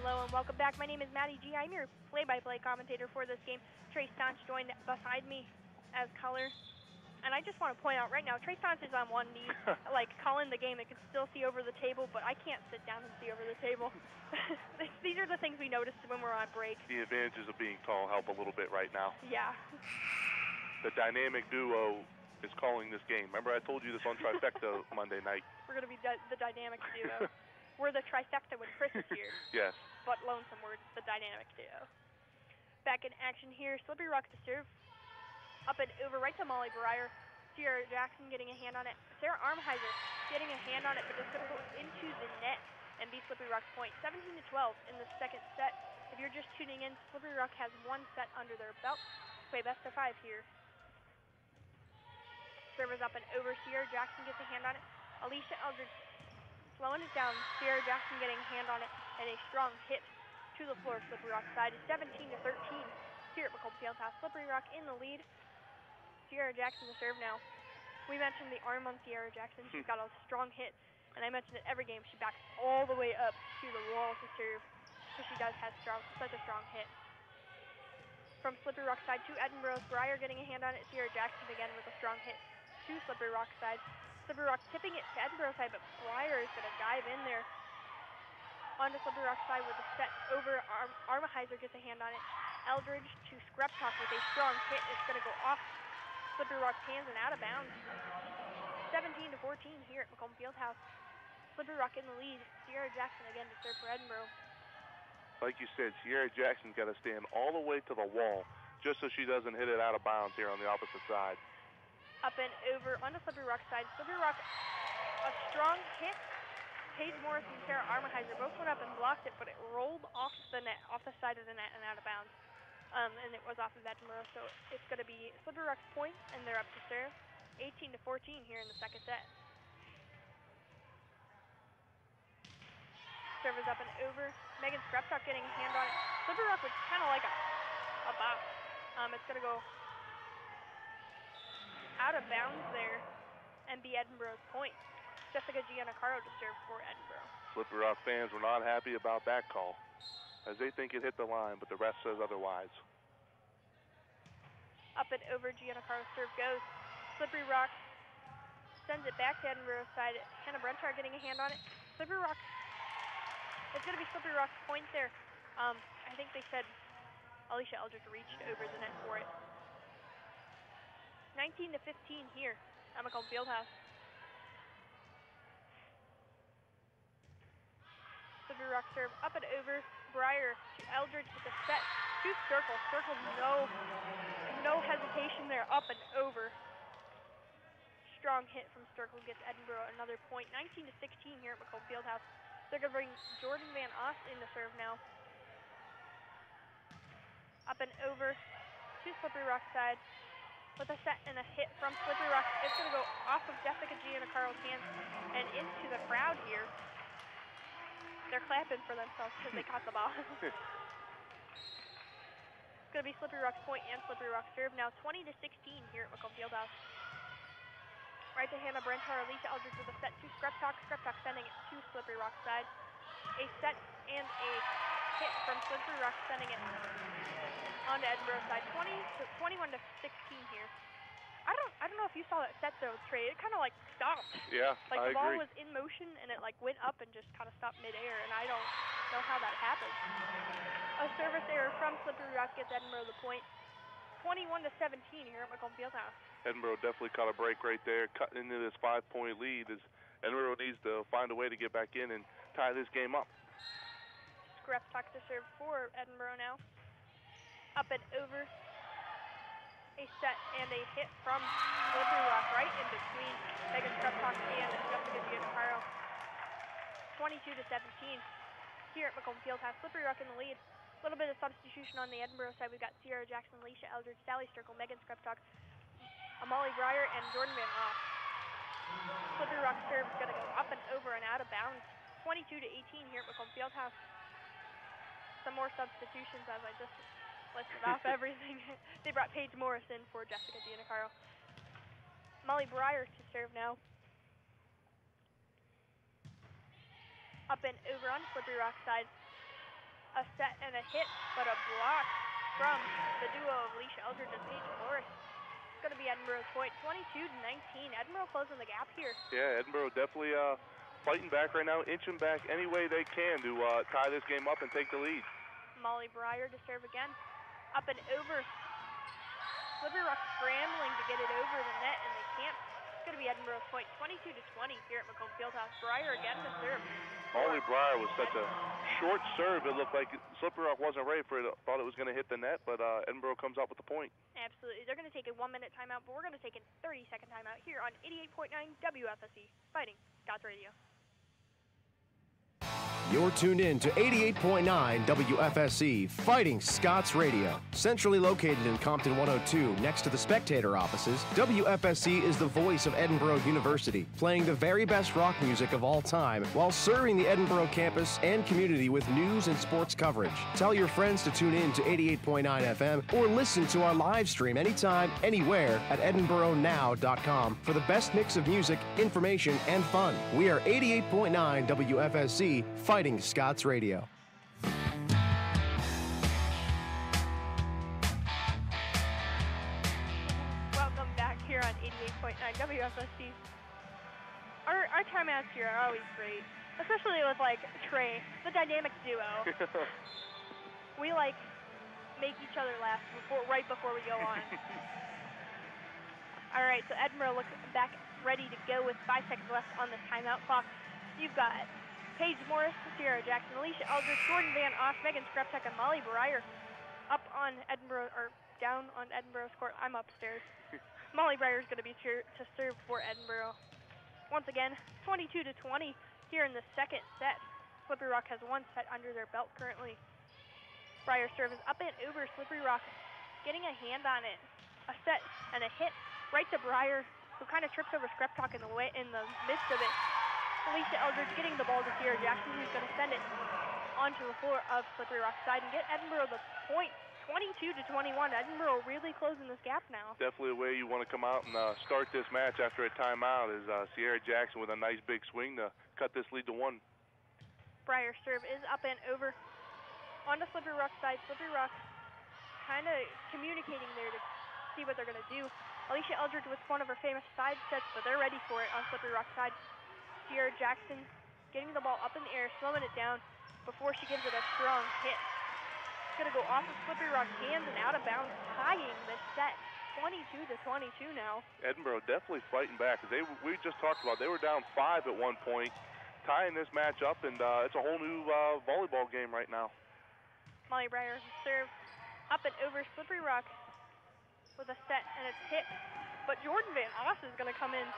Hello and welcome back. My name is Maddie G. I'm your play-by-play commentator for this game. Trey Staunch joined beside me as color. And I just want to point out right now, Trey Staunch is on one knee, like calling the game. They can still see over the table, but I can't sit down and see over the table. These are the things we noticed when we're on break. The advantages of being tall help a little bit right now. Yeah. The dynamic duo is calling this game. Remember I told you this on Trifecta Monday night. We're going to be the dynamic duo. We're the trifecta when Chris is here. Yes. But lonesome, we're the dynamic duo. Back in action here, Slippery Rock to serve. Up and over right to Molly Breyer. Sierra Jackson getting a hand on it. Sarah Armheiser getting a hand on it, but just going to go into the net. and be Slippery Rock's point. 17-12 in the second set. If you're just tuning in, Slippery Rock has one set under their belt. Play best of 5 here. Serve is up and over. Sierra Jackson gets a hand on it. Alicia Eldridge slowing it down. Sierra Jackson getting a hand on it, and a strong hit to the floor. Slippery Rock side is 17-13 here at Macomb Fieldhouse. Slippery Rock in the lead. Sierra Jackson to serve now. We mentioned the arm on Sierra Jackson. She's got a strong hit, and I mentioned it every game. She backs all the way up to the wall to serve, so she does have such a strong hit. From Slippery Rock side to Edinboro's Breyer getting a hand on it. Sierra Jackson again with a strong hit to Slippery Rock side. Slippery Rock tipping it to Edinboro side, but Breyer is going to dive in there onto Slippery Rock side with a set over. Armaheiser gets a hand on it. Eldridge to Skreptok with a strong hit. It's going to go off Slippery Rock's hands and out of bounds. 17-14 here at Macomb Fieldhouse. Slippery Rock in the lead. Sierra Jackson again to serve for Edinboro. Like you said, Sierra Jackson's got to stand all the way to the wall just so she doesn't hit it out of bounds here on the opposite side. Up and over on the Slippery Rock side. Slippery Rock, a strong hit. Paige Morris and Sarah Armaheiser both went up and blocked it, but it rolled off the net, off the side of the net and out of bounds. And it was off of Edinboro, so it's going to be Slippery Rock's point, and they're up to serve. 18-14 here in the second set. Serve is up and over. Megan Skreptok getting a hand on it. Slippery Rock was kind of like a bounce. It's going to go out of bounds there and be Edinboro's point. Jessica Giannacaro to serve for Edinboro. Slippery Rock fans were not happy about that call, as they think it hit the line, but the ref says otherwise. Up and over, Giannacaro's serve goes. Slippery Rock sends it back to Edinboro's side. Hannah Brentar getting a hand on it. Slippery Rock, it's going to be Slippery Rock's point there. I think they said Alicia Eldridge reached over the net for it. 19-15 here at Macomb Fieldhouse. Slippery Rock serve up and over. Breyer to Eldridge with a set to Circle. Circle, no hesitation there, up and over. Strong hit from Circle gets Edinboro another point. 19-16 here at Macomb Fieldhouse. They're going to bring Jordan Van Ost in to serve now. Up and over to Slippery Rock side with a set and a hit from Slippery Rock. It's going to go off of Jessica Giannacaro's hands and into the crowd here. They're clapping for themselves because they caught the ball. It's going to be Slippery Rock's point and Slippery Rock serve now. 20-16 here at Macomb Fieldhouse. Right to Hannah Brentar. Alicia Eldridge with a set to Skreptok. Skreptok sending it to Slippery Rock side. A set and a hit from Slippery Rock sending it onto Edinboro side. 21-16 here. I don't know if you saw that set though, Trey. It kind of like stopped. Yeah, like I the ball agree. was in motion and it like went up and just kind of stopped midair, and I don't know how that happened. A service error from Slippery Rock gets Edinboro the point. 21-17 here at Macomb Fieldhouse. Edinboro definitely caught a break right there, cutting into this 5-point lead. As Edinboro needs to find a way to get back in and tie this game up. Skreptok to serve for Edinboro now. Up and over. A set and a hit from Slippery Rock right in between Megan Skreptok and Jessica Giannacaro. 22-17 here at Macomb Fieldhouse. Slippery Rock in the lead. A little bit of substitution on the Edinboro side. We've got Sierra Jackson, Alicia Eldridge, Sally Sturkle, Megan Skreptok, Amali Breyer, and Jordan Van Ost. Slippery Rock serve is going to go up and over and out of bounds. 22-18 here at Macomb Fieldhouse. Some more substitutions as I just listed off everything. They brought Paige Morris in for Jessica Giannacaro. Molly Breyer to serve now. Up and over on Slippery Rock side. A set and a hit, but a block from the duo of Alicia Eldridge and Paige Morris. It's going to be Edinboro's point, 22-19. Edinboro closing the gap here. Yeah, Edinboro definitely fighting back right now, inching back any way they can to tie this game up and take the lead. Molly Breyer to serve again. Up and over. Slippery Rock scrambling to get it over the net, and they can't. It's going to be Edinboro's point, 22-20 here at Macomb Fieldhouse. Breyer again to serve. Molly Breyer was such a short serve, it looked like Slippery Rock wasn't ready for it. Thought it was going to hit the net, but Edinboro comes out with the point. Absolutely. They're going to take a 1-minute timeout, but we're going to take a 30-second timeout here on 88.9 WFSE, Fighting Scots Radio. You're tuned in to 88.9 WFSE Fighting Scots Radio. Centrally located in Compton 102 next to the Spectator offices, WFSE is the voice of Edinboro University, playing the very best rock music of all time while serving the Edinboro campus and community with news and sports coverage. Tell your friends to tune in to 88.9 FM or listen to our live stream anytime, anywhere at edinboronow.com for the best mix of music, information, and fun. We are 88.9 WFSE Fighting Scots Radio. Welcome back here on 88.9 WFSC. Our timeouts here are always great, especially with like Trey, the dynamic duo. We like make each other laugh right before we go on. All right, so Edinboro looks back ready to go with 5 seconds left on the timeout clock. You've got Paige Morris, Sierra Jackson, Alicia Eldridge, Jordan Van Oss, Megan Skreptek, and Molly Breyer up on Edinboro, or down on Edinboro's court. I'm upstairs. Molly Breyer is going to be here to serve for Edinboro. Once again, 22-20 here in the second set. Slippery Rock has one set under their belt currently. Breyer serve is up and over. Slippery Rock getting a hand on it. A set and a hit right to Breyer, who kind of trips over Skreptok in the midst of it. Alicia Eldridge getting the ball to Sierra Jackson, who's going to send it onto the floor of Slippery Rock's side and get Edinboro the point. 22-21. Edinboro really closing this gap now. Definitely a way you want to come out and start this match after a timeout is Sierra Jackson with a nice big swing to cut this lead to 1. Breyer serve is up and over. On the Slippery Rock side, Slippery Rock kind of communicating there to see what they're going to do. Alicia Eldridge with one of her famous side sets, but they're ready for it on Slippery Rock's side. Sierra Jackson getting the ball up in the air, slowing it down before she gives it a strong hit. It's going to go off of Slippery Rock's hands and out of bounds, tying this set. 22-22 now. Edinboro definitely fighting back. We just talked about they were down 5 at one point, tying this match up, and it's a whole new volleyball game right now. Molly Breyer serve up and over Slippery Rock with a set, and it's hit. But Jordan Van Oss is going to come in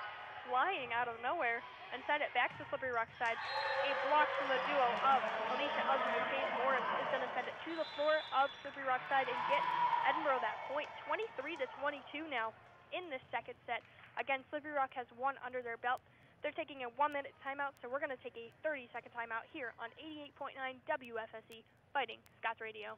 flying out of nowhere and send it back to Slippery Rock's side. A block from the duo of Alicia Eldridge and Paige Morris is going to send it to the floor of Slippery Rock's side and get Edinboro that point. 23-22 now in this second set. Again, Slippery Rock has one under their belt. They're taking a 1-minute timeout, so we're going to take a 30-second timeout here on 88.9 WFSE Fighting Scots Radio.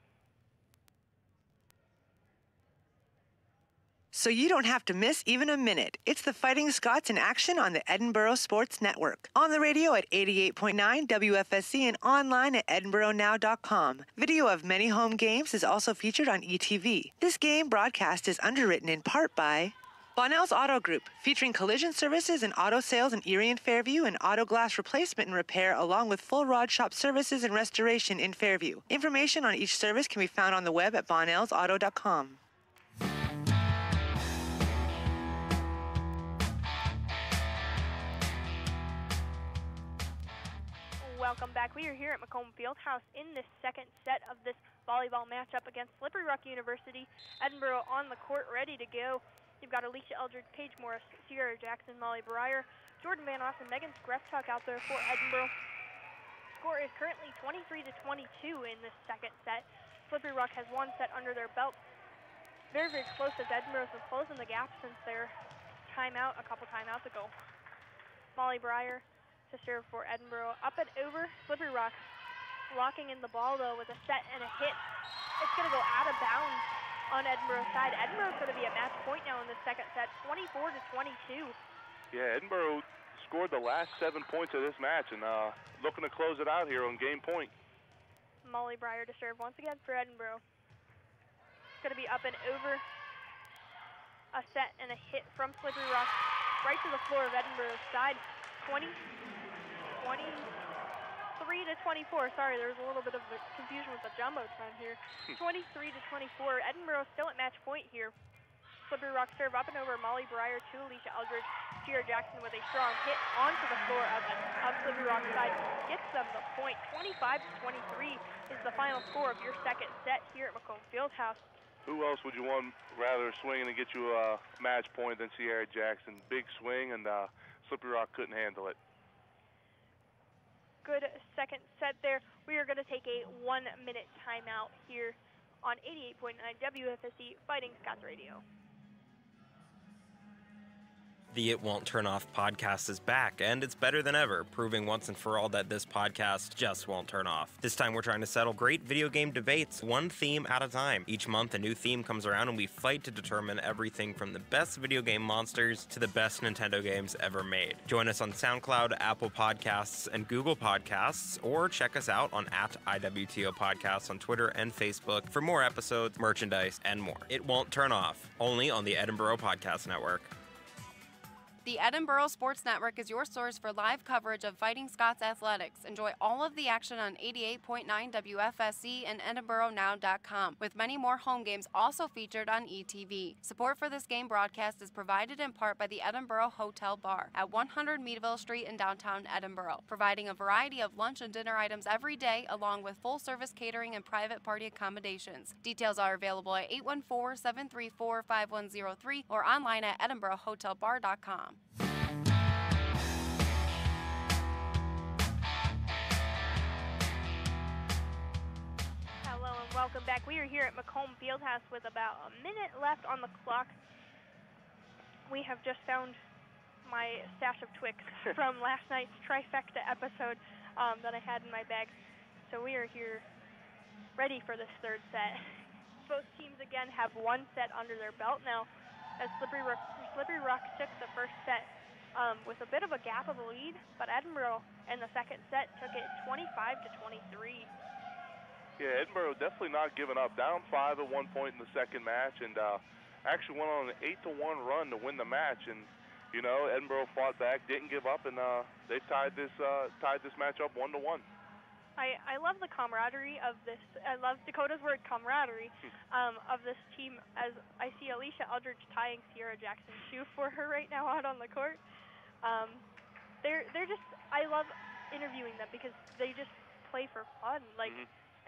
So you don't have to miss even a minute. It's the Fighting Scots in action on the Edinboro Sports Network. On the radio at 88.9 WFSC and online at edinboronow.com. Video of many home games is also featured on ETV. This game broadcast is underwritten in part by Bonnell's Auto Group, featuring collision services and auto sales in Erie and Fairview and auto glass replacement and repair along with full rod shop services and restoration in Fairview. Information on each service can be found on the web at bonnellsauto.com. Welcome back. We are here at Macomb Fieldhouse in this second set of this volleyball matchup against Slippery Rock University. Edinboro on the court, ready to go. You've got Alicia Eldridge, Paige Morris, Sierra Jackson, Molly Breyer, Jordan Van Oss, and Megan Skreptok out there for Edinboro. Score is currently 23-22 in this second set. Slippery Rock has one set under their belt. Very, very close as Edinboro's been closing the gap since their timeout a couple timeouts ago. Molly Breyer to serve for Edinboro. Up and over, Slippery Rock locking in the ball though with a set and a hit. It's going to go out of bounds on Edinboro's side. Edinboro's going to be at match point now in the second set, 24-22. Yeah, Edinboro scored the last 7 points of this match and looking to close it out here on game point. Molly Breyer to serve once again for Edinboro. It's going to be up and over. A set and a hit from Slippery Rock right to the floor of Edinboro's side. 23-24. Sorry, there was a little bit of confusion with the jumbotron here. 23-24. Edinboro still at match point here. Slippery Rock serve up and over Molly Breyer to Alicia Eldridge. Sierra Jackson with a strong hit onto the floor of Slippery Rock's side. Gets them the point. 25-23 is the final score of your second set here at Macomb Fieldhouse. Who else would you want rather swinging and get you a match point than Sierra Jackson? Big swing, and Slippery Rock couldn't handle it. good second set there. We are going to take a 1-minute timeout here on 88.9 WFSC Fighting Scots Radio. The It Won't Turn Off podcast is back, and it's better than ever, proving once and for all that this podcast just won't turn off. This time we're trying to settle great video game debates, one theme at a time. Each month a new theme comes around and we fight to determine everything from the best video game monsters to the best Nintendo games ever made. Join us on SoundCloud, Apple Podcasts, and Google Podcasts, or check us out on @IWTO Podcasts on Twitter and Facebook for more episodes, merchandise, and more. It Won't Turn Off, only on the Edinboro Podcast Network. The Edinboro Sports Network is your source for live coverage of Fighting Scots athletics. Enjoy all of the action on 88.9 WFSC and EdinboroNow.com, with many more home games also featured on ETV. Support for this game broadcast is provided in part by the Edinboro Hotel Bar at 100 Meadville Street in downtown Edinboro, providing a variety of lunch and dinner items every day, along with full-service catering and private party accommodations. Details are available at 814-734-5103 or online at EdinboroHotelBar.com. Hello and welcome back. We are here at Macomb Fieldhouse with about a minute left on the clock. We have just found my stash of Twix from last night's trifecta episode that I had in my bag. So we are here ready for this third set. Both teams again have one set under their belt now, as Slippery Rock took the first set with a bit of a gap of a lead, but Edinboro in the second set took it 25-23. Yeah, Edinboro definitely not giving up. Down 5 at one point in the second match, and actually went on an 8-1 run to win the match. And you know, Edinboro fought back, didn't give up, and they tied this match up 1-1. I love the camaraderie of this. I love Dakota's word camaraderie of this team, as I see Alicia Eldridge tying Sierra Jackson's shoe for her right now out on the court. They're just, I love interviewing them because they just play for fun. Like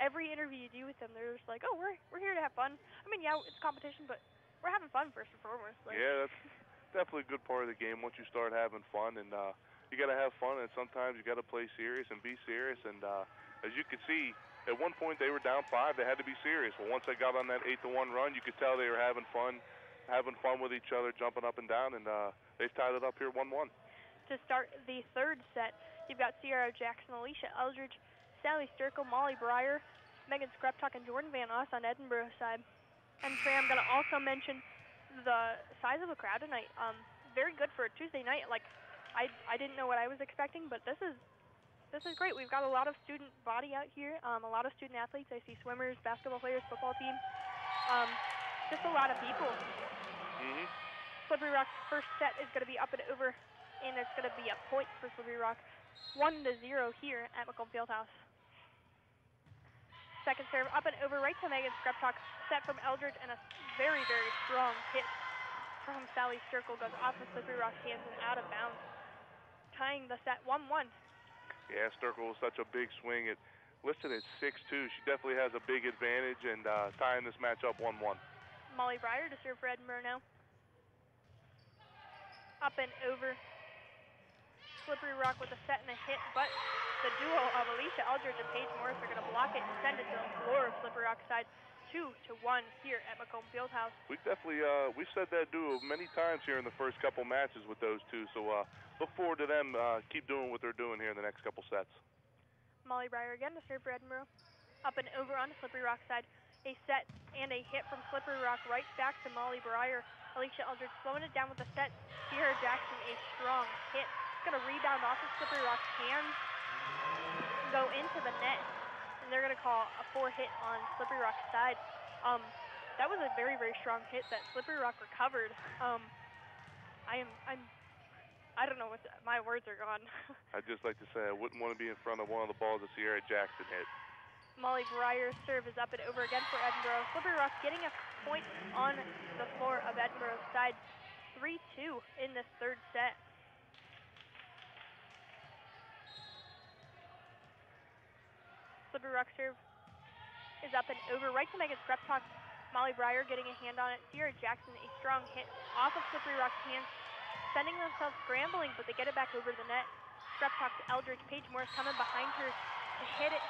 every interview you do with them, they're just like, oh, we're here to have fun. I mean, yeah, it's competition, but we're having fun first and foremost. Like, yeah, that's definitely a good part of the game once you start having fun, and you got to have fun, and sometimes you got to play serious and be serious. And as you can see, at one point they were down 5. They had to be serious. Well, once they got on that 8-1 run, you could tell they were having fun with each other, jumping up and down, and they've tied it up here 1-1. To start the third set, you've got Sierra Jackson, Alicia Eldridge, Sally Sturkle, Molly Breyer, Megan Skreptok, and Jordan Van Oss on Edinboro's side. And Trey, I'm going to also mention the size of the crowd tonight. Very good for a Tuesday night. Like, I didn't know what I was expecting, but this is great. We've got a lot of student body out here, a lot of student athletes. I see swimmers, basketball players, football team, just a lot of people. Slippery Rock's first set is going to be up and over, and it's going to be a point for Slippery Rock, 1-0 here at Macomb Fieldhouse. Second serve up and over right to Megan Skreptok, set from Eldridge, and a very, very strong hit from Sally Sturkle goes off of Slippery Rock's hands and out of bounds, tying the set 1-1. Yeah, Sturkle was such a big swing. It listed at 6'2". She definitely has a big advantage, and tying this match up 1-1. Molly Breyer to serve for Edinboro now. Up and over. Slippery Rock with a set and a hit, but the duo of Alicia Eldridge and Paige Morris are going to block it and send it to the floor of Slippery Rock's side. 2-1 here at Macomb Fieldhouse. We definitely we've said that duo many times here in the first couple matches with those two, so look forward to them keep doing what they're doing here in the next couple sets. Molly Breyer again to serve for Edinboro. Up and over on the Slippery Rock side. A set and a hit from Slippery Rock right back to Molly Breyer. Alicia Eldridge slowing it down with a set. Sierra Jackson a strong hit. It's going to rebound off of Slippery Rock's hands, go into the net, and they're going to call a 4-hit on Slippery Rock's side. That was a very, very strong hit that Slippery Rock recovered. I don't know what my words are gone. I'd just like to say I wouldn't want to be in front of one of the balls that Sierra Jackson hit. Molly Breyer's serve is up and over again for Edinboro. Slippery Rock getting a point on the floor of Edinboro's side. 3-2 in this third set. Slippery Rock serve is up and over right to Megan Skreptok. Molly Breyer getting a hand on it. Sierra Jackson a strong hit off of Slippery Rock's hands, sending themselves scrambling, but they get it back over the net. Scrub talk to Eldridge. Paige Morris coming behind her to hit it.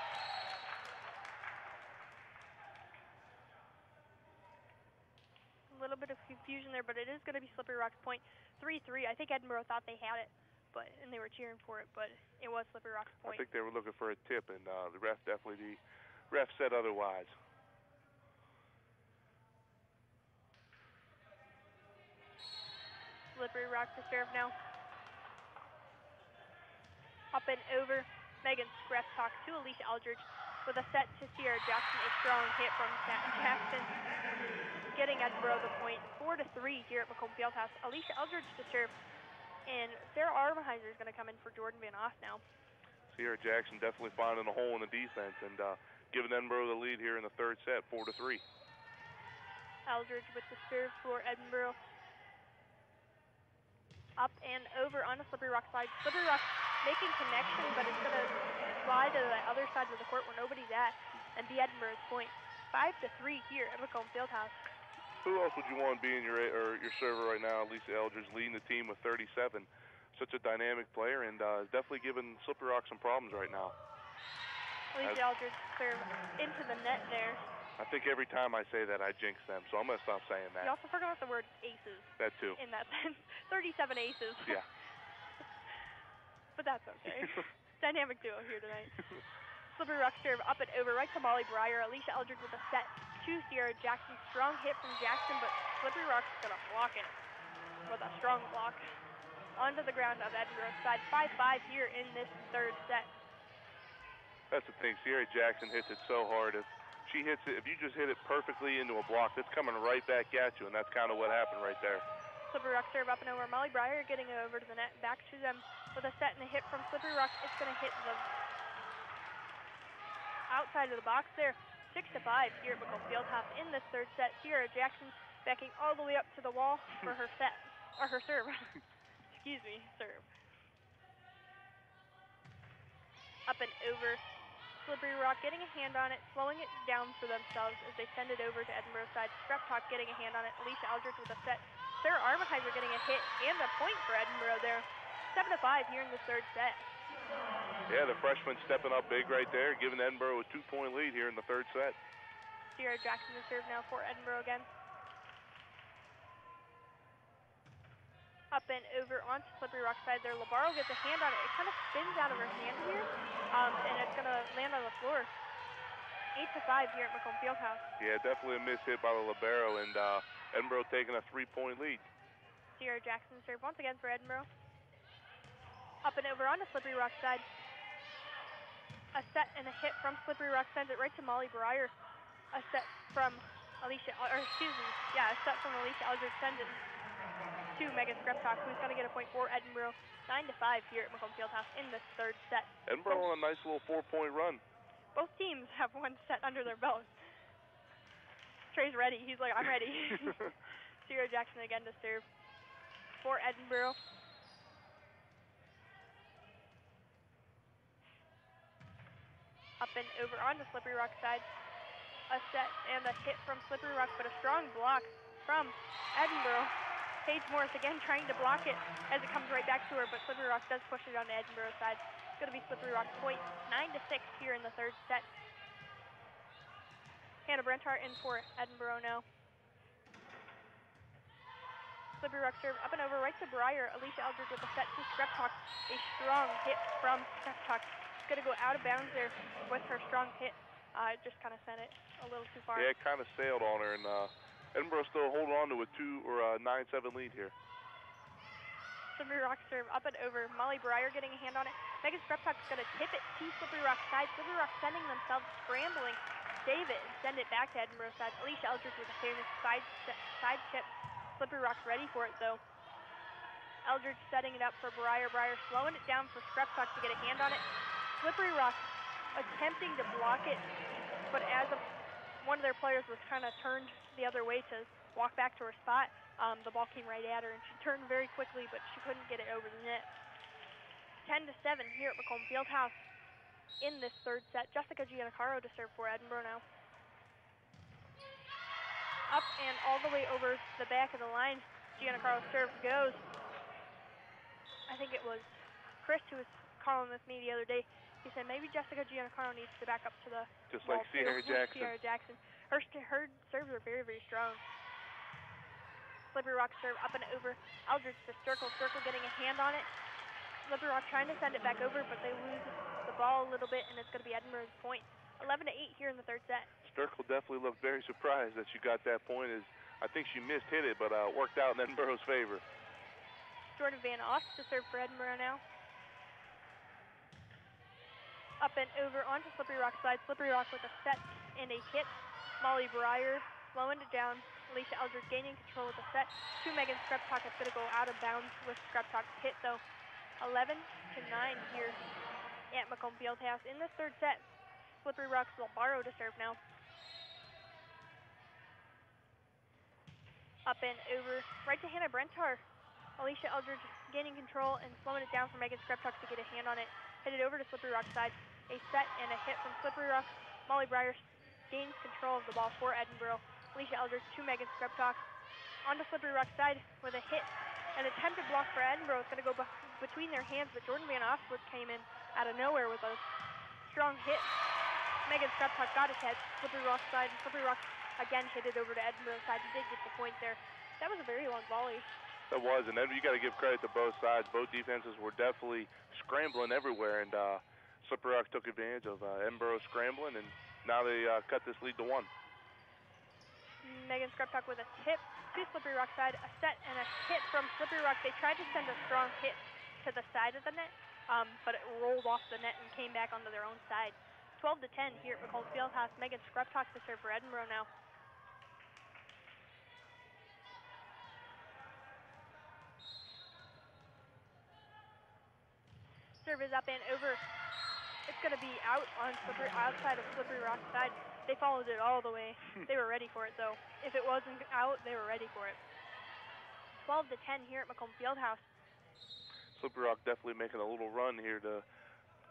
A little bit of confusion there, but it is going to be Slippery Rock's point. 3-3. I think Edinboro thought they had it, and they were cheering for it, but it was Slippery Rock's point. I think they were looking for a tip, and the ref said otherwise. Slippery Rock to serve now. Up and over. Megan Scrap talk to Alicia Eldridge with a set to Sierra Jackson. A strong hit from Jackson, getting Edinboro the point. 4-3 here at Macomb Fieldhouse. Alicia Eldridge to serve, and Sarah Armheiser is going to come in for Jordan Van Oss now. Sierra Jackson definitely finding a hole in the defense and giving Edinboro the lead here in the third set, 4-3. Eldridge with the serve for Edinboro. Up and over on the Slippery Rock side. Slippery Rock making connection, but it's going to slide to the other side of the court where nobody's at and be Edinboro's point. 5-3 here at Macomb Fieldhouse. Who else would you want being your server right now? Lisa Eldridge leading the team with 37. Such a dynamic player and definitely giving Slippery Rock some problems right now. Lisa Eldridge serve into the net there. I think every time I say that, I jinx them, so I'm going to stop saying that. You also forgot the word aces. That too. In that sense. 37 aces. Yeah. But that's okay. Dynamic duo here tonight. Slippery Rock serve up and over right to Molly Breyer. Alicia Eldridge with a set to Sierra Jackson. Strong hit from Jackson, but Slippery Rock's going to block it with a strong block. Onto the ground of Edinboro's side. 5-5 here in this third set. That's the thing. Sierra Jackson hits it so hard. If she hits it, if you just hit it perfectly into a block, it's coming right back at you, and that's kind of what happened right there. Slippery Rock serve up and over. Molly Breyer getting it over to the net. Back to them with a set and a hit from Slippery Rock. It's going to hit the outside of the box there. 6-5 here at Macomb Fieldhouse in this third set. Sierra Jackson backing all the way up to the wall for her set, or her serve. Excuse me, serve. Up and over. Slippery Rock getting a hand on it, slowing it down for themselves as they send it over to Edinboro's side. Scrap Talk getting a hand on it. Alicia Eldridge with a set. Sarah Armheiser getting a hit and a point for Edinboro there. 7-5 here in the third set. Yeah, the freshman stepping up big right there, giving Edinboro a 2-point lead here in the third set. Sierra Jackson to serve now for Edinboro again. Up and over onto Slippery Rock side there. Labaro gets a hand on it. It kind of spins out of her hand here, and it's going to land on the floor. 8-5 here at Macomb Fieldhouse. Yeah, definitely a miss hit by the Labaro, and Edinboro taking a 3-point lead. Sierra Jackson serve once again for Edinboro. Up and over onto Slippery Rock side. A set and a hit from Slippery Rock sends it right to Molly Breyer. A set from Alicia Eldridge sends it to Megan Skreptok, who's going to get a point for Edinboro. 9-5 here at Macomb Fieldhouse in this third set. Edinboro on a nice little 4-point run. Both teams have one set under their belt. Trey's ready. He's like, I'm ready. Sierra Jackson again to serve for Edinboro. Up and over on the Slippery Rock side. A set and a hit from Slippery Rock, but a strong block from Edinboro. Paige Morris again trying to block it as it comes right back to her, but Slippery Rock does push it on the Edinboro side. It's going to be Slippery Rock's point. 9-6 here in the third set. Hannah Brenthart in for Edinboro now. Slippery Rock serve up and over right to Breyer. Alicia Eldridge with a set to Skreptok. A strong hit from Skreptok. It's going to go out of bounds there with her strong hit. It just kind of sent it a little too far. Yeah, it kind of sailed on her, and Edinboro still holding on to a 9-7 lead here. Slippery Rock serve up and over. Molly Breyer getting a hand on it. Megan Skreptok is going to tip it to Slippery Rock side. Slippery Rock sending themselves scrambling. Save it and send it back to Edinboro side. Alicia Eldridge with a famous side chip. Slippery Rock's ready for it though. Eldridge setting it up for Breyer. Breyer slowing it down for Skreptok to get a hand on it. Slippery Rock attempting to block it, but as one of their players was kind of turned the other way to walk back to her spot, the ball came right at her, and she turned very quickly, but she couldn't get it over the net. 10-7 here at Macomb Fieldhouse in this third set. Jessica Giannacaro to serve for Edinboro now. Up and all the way over the back of the line. Giannacaro's serve goes. I think it was Chris who was calling with me the other day. He said maybe Jessica Giancarlo needs to back up to the just ball like Sierra too. Jackson. Sierra Jackson. Her serves are very, very strong. Slippery Rock serve up and over. Eldridge to Sturkle. Sturkle getting a hand on it. Slippery Rock trying to send it back over, but they lose the ball a little bit, and it's going to be Edinboro's point. 11-8 here in the third set. Sturkle definitely looked very surprised that she got that point. I think she missed-hit it, but worked out in Edinboro's favor. Jordan Van Oss to serve for Edinboro now. Up and over onto Slippery Rock's side. Slippery Rock with a set and a hit. Molly Breyer slowing it down. Alicia Eldridge gaining control with a set. To Megan Skreptok. It's going to go out of bounds with Skreptok's hit, though. 11-9 here at Macomb Fieldhouse in this third set. Slippery Rocks will borrow to serve now. Up and over, right to Hannah Brentar. Alicia Eldridge gaining control and slowing it down for Megan Skreptok to get a hand on it. Hit it over to Slippery Rock's side. A set and a hit from Slippery Rock. Molly Breyer gains control of the ball for Edinboro. Alicia Eldridge to Megan Skreptok. On to Slippery Rock's side with a hit. An attempted block for Edinboro. It's going to go between their hands, but Jordan Van Oslet came in out of nowhere with a strong hit. Megan Skreptok got it to Slippery Rock's side, and Slippery Rock again hit it over to Edinboro's side and did get the point there. That was a very long volley. That was, and you got to give credit to both sides. Both defenses were definitely scrambling everywhere, and Slippery Rock took advantage of Edinboro scrambling, and now they cut this lead to 1. Megan Skreptok with a tip to Slippery Rock's side, a set and a hit from Slippery Rock. They tried to send a strong hit to the side of the net, but it rolled off the net and came back onto their own side. 12-10 here at Macomb Fieldhouse. Megan Skreptok to serve for Edinboro now. Serve is up and over. It's going to be out on outside of Slippery Rock's side. They followed it all the way. They were ready for it, though. If it wasn't out, they were ready for it. 12-10 here at Macomb Fieldhouse. Slippery Rock definitely making a little run here to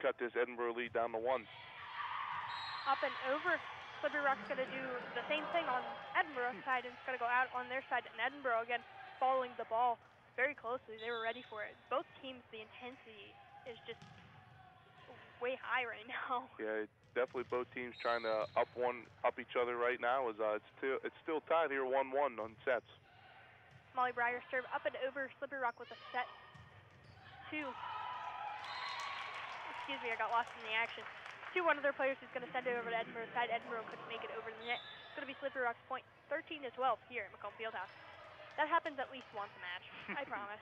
cut this Edinboro lead down to 1. Up and over. Slippery Rock's going to do the same thing on Edinboro's side, and it's going to go out on their side. And Edinboro, again, following the ball very closely. They were ready for it. Both teams, the intensity is just way high right now. Yeah, definitely both teams trying to up each other right now. It's still tied here 1-1 on sets. Molly Breyer serve up and over. Slippery Rock with a set. 2. Excuse me, I got lost in the action. 2, one of their players who's going to send it over to Edinboro's side. Edinboro couldn't make it over the net. It's going to be Slippery Rock's point, 13-12 here at Macomb Fieldhouse. That happens at least once a match, I promise.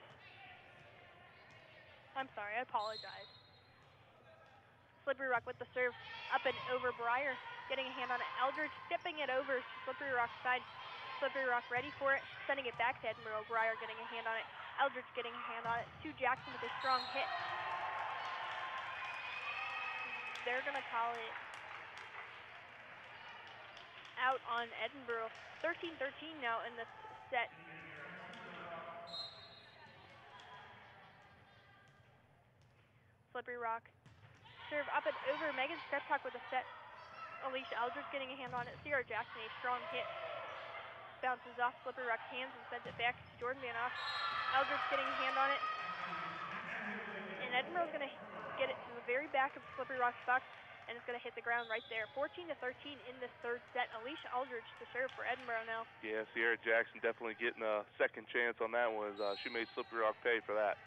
I'm sorry, I apologize. Slippery Rock with the serve up and over. Breyer getting a hand on it. Eldridge tipping it over to Slippery Rock's side. Slippery Rock ready for it, sending it back to Edinboro. Breyer getting a hand on it. Eldridge getting a hand on it. To Jackson with a strong hit. They're going to call it out on Edinboro. 13-13 now in this set. Slippery Rock. Serve up and over. Megan Skreptok with a set. Alicia Eldridge getting a hand on it. Sierra Jackson, a strong hit. Bounces off Slippery Rock's hands and sends it back to Jordan Van Oss. Eldridge getting a hand on it. And Edinboro's going to get it to the very back of Slippery Rock's box, and it's going to hit the ground right there. 14-13 in this third set. Alicia Eldridge to serve for Edinboro now. Yeah, Sierra Jackson definitely getting a second chance on that one. She made Slippery Rock pay for that.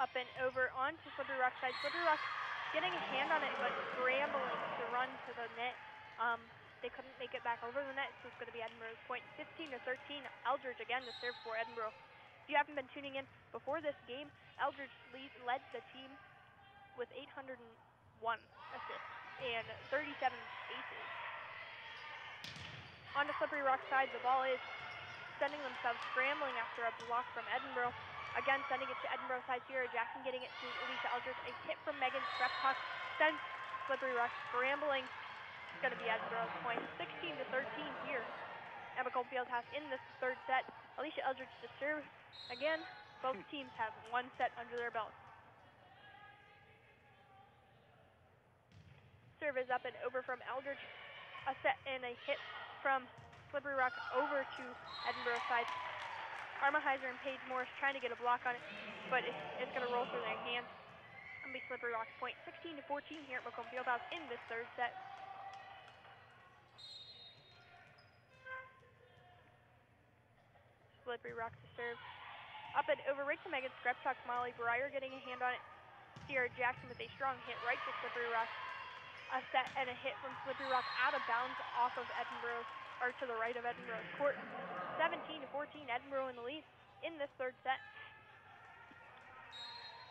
Up and over onto Slippery Rock's side. Slippery Rock getting a hand on it, but scrambling to run to the net. They couldn't make it back over the net, so it's going to be Edinboro's point. 15-13. Eldridge again to serve for Edinboro. If you haven't been tuning in before this game, Eldridge led the team with 801 assists and 37 aces. On to Slippery Rock's side, the ball is sending themselves scrambling after a block from Edinboro. Again, sending it to Edinboro's side. Sierra Jackson getting it to Alicia Eldridge. A hit from Megan Skreptok sends Slippery Rock scrambling. It's going to be Edinboro's point. 16-13 here at Macomb Fieldhouse in this third set. Alicia Eldridge to serve. Again, both teams have one set under their belts. Serve is up and over from Eldridge. A set and a hit from Slippery Rock over to Edinboro's side. Armaheiser and Paige Morris trying to get a block on it, but it's going to roll through their hands. It'll be Slippery Rock's point, 16-14 here at Macomb Fieldhouse in this third set. Slippery Rock to serve. Up and over right to Megan Skrepchuk. Molly Breyer getting a hand on it. Sierra Jackson with a strong hit right to Slippery Rock. A set and a hit from Slippery Rock out of bounds off of Edinboro's, or to the right of Edinboro's court. 17-14, Edinboro in the lead in this third set.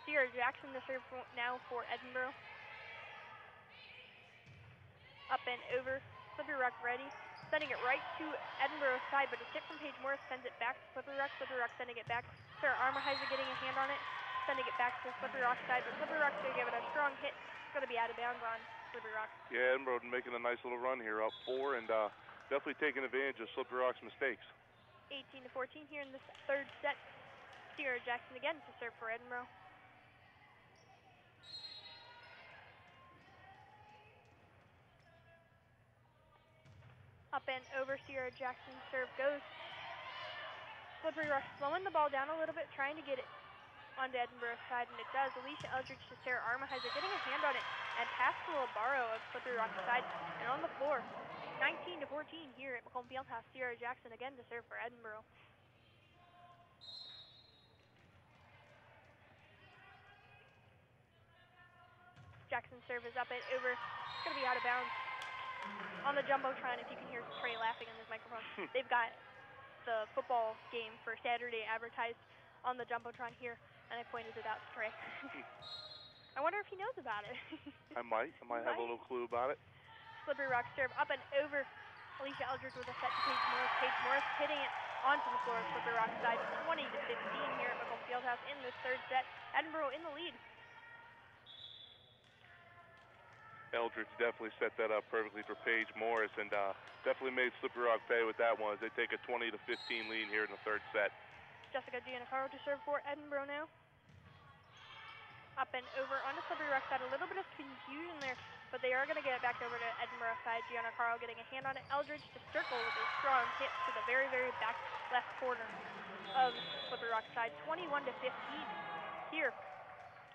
Sierra Jackson to serve now for Edinboro. Up and over, Slippery Rock ready. Sending it right to Edinboro's side, but a tip from Paige Morris sends it back to Slippery Rock. Slippery Rock sending it back. Sarah Armaheiser getting a hand on it, sending it back to Slippery Rock's side, but Slippery Rock's going to give it a strong hit. It's going to be out of bounds on Slippery Rock. Yeah, Edinboro making a nice little run here, up 4, and definitely taking advantage of Slippery Rock's mistakes. 18-14 here in this third set. Sierra Jackson again to serve for Edinboro. Up and over, Sierra Jackson serve goes. Slippery Rock slowing the ball down a little bit, trying to get it onto Edinboro's side, and it does. Alicia Eldridge to Sarah Armaheiser, getting a hand on it, and past the little borrow of Slippery Rock's side, and on the floor. 19-14 here at Macomb Fieldhouse. Sierra Jackson again to serve for Edinboro. Jackson's serve is up and over. It's going to be out of bounds. On the Jumbotron, if you can hear Trey laughing on his microphone, they've got the football game for Saturday advertised on the Jumbotron here, and I pointed it out to Trey. I wonder if he knows about it. I might have a little clue about it. Slippery Rock serve up and over. Alicia Eldridge with a set to Paige Morris. Paige Morris hitting it onto the floor of Slippery Rock's side. 20-15 here at Macomb Fieldhouse in this third set. Edinboro in the lead. Eldridge definitely set that up perfectly for Paige Morris, and definitely made Slippery Rock pay with that one as they take a 20-15 lead here in the third set. Jessica Giannacaro to serve for Edinboro now. Up and over onto Slippery Rock's side. A little bit of confusion there, but they are going to get it back over to Edinboro's side. Giannacaro getting a hand on it. Eldridge to circle with a strong hit to the very, very back left corner of Slippery Rock's side. 21-15 here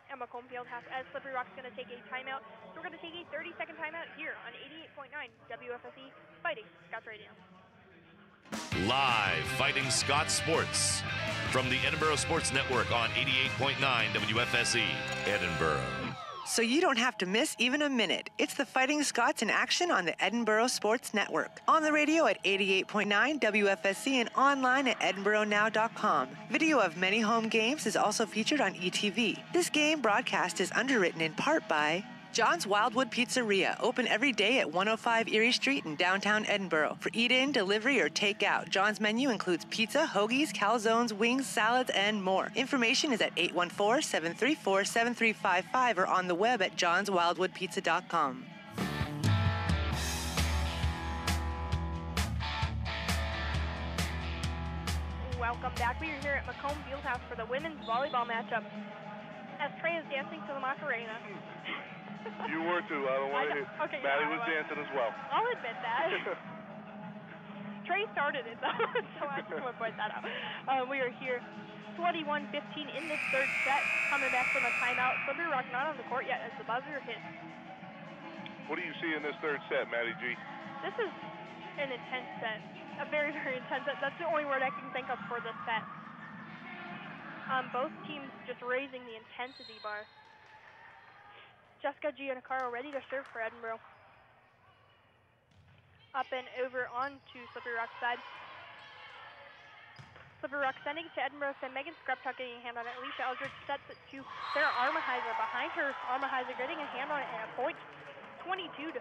at Macomb Fieldhouse as Slippery Rock's going to take a timeout. So we're going to take a 30-second timeout here on 88.9 WFSE Fighting Scots Radio. Live Fighting Scots Sports from the Edinboro Sports Network on 88.9 WFSE, Edinboro. So you don't have to miss even a minute. It's the Fighting Scots in action on the Edinboro Sports Network. On the radio at 88.9 WFSC and online at edinboronow.com. Video of many home games is also featured on ETV. This game broadcast is underwritten in part by John's Wildwood Pizzeria, open every day at 105 Erie Street in downtown Edinboro. For eat-in, delivery, or take-out, John's menu includes pizza, hoagies, calzones, wings, salads, and more. Information is at 814-734-7355 or on the web at johnswildwoodpizza.com. Welcome back. We are here at Macomb Fieldhouse for the women's volleyball matchup as Trey is dancing to the Macarena. You were too. I don't want to hit. Okay, Maddie was dancing as well. I'll admit that. Trey started it, though, so I just want to point that out. We are here 21-15 in this third set, coming back from a timeout. Slippery Rock not on the court yet as the buzzer hits. What do you see in this third set, Maddie G? This is an intense set. A very, very intense set. That's the only word I can think of for this set. Both teams just raising the intensity bar. Jessica Giannacaro ready to serve for Edinboro. Up and over onto Slippery Rock's side. Slippery Rock sending it to Edinboro. Send Megan Skrepchuk getting a hand on it. Alicia Eldridge sets it to Sarah Armaheiser behind her. Armaheiser getting a hand on it and a point. 22-15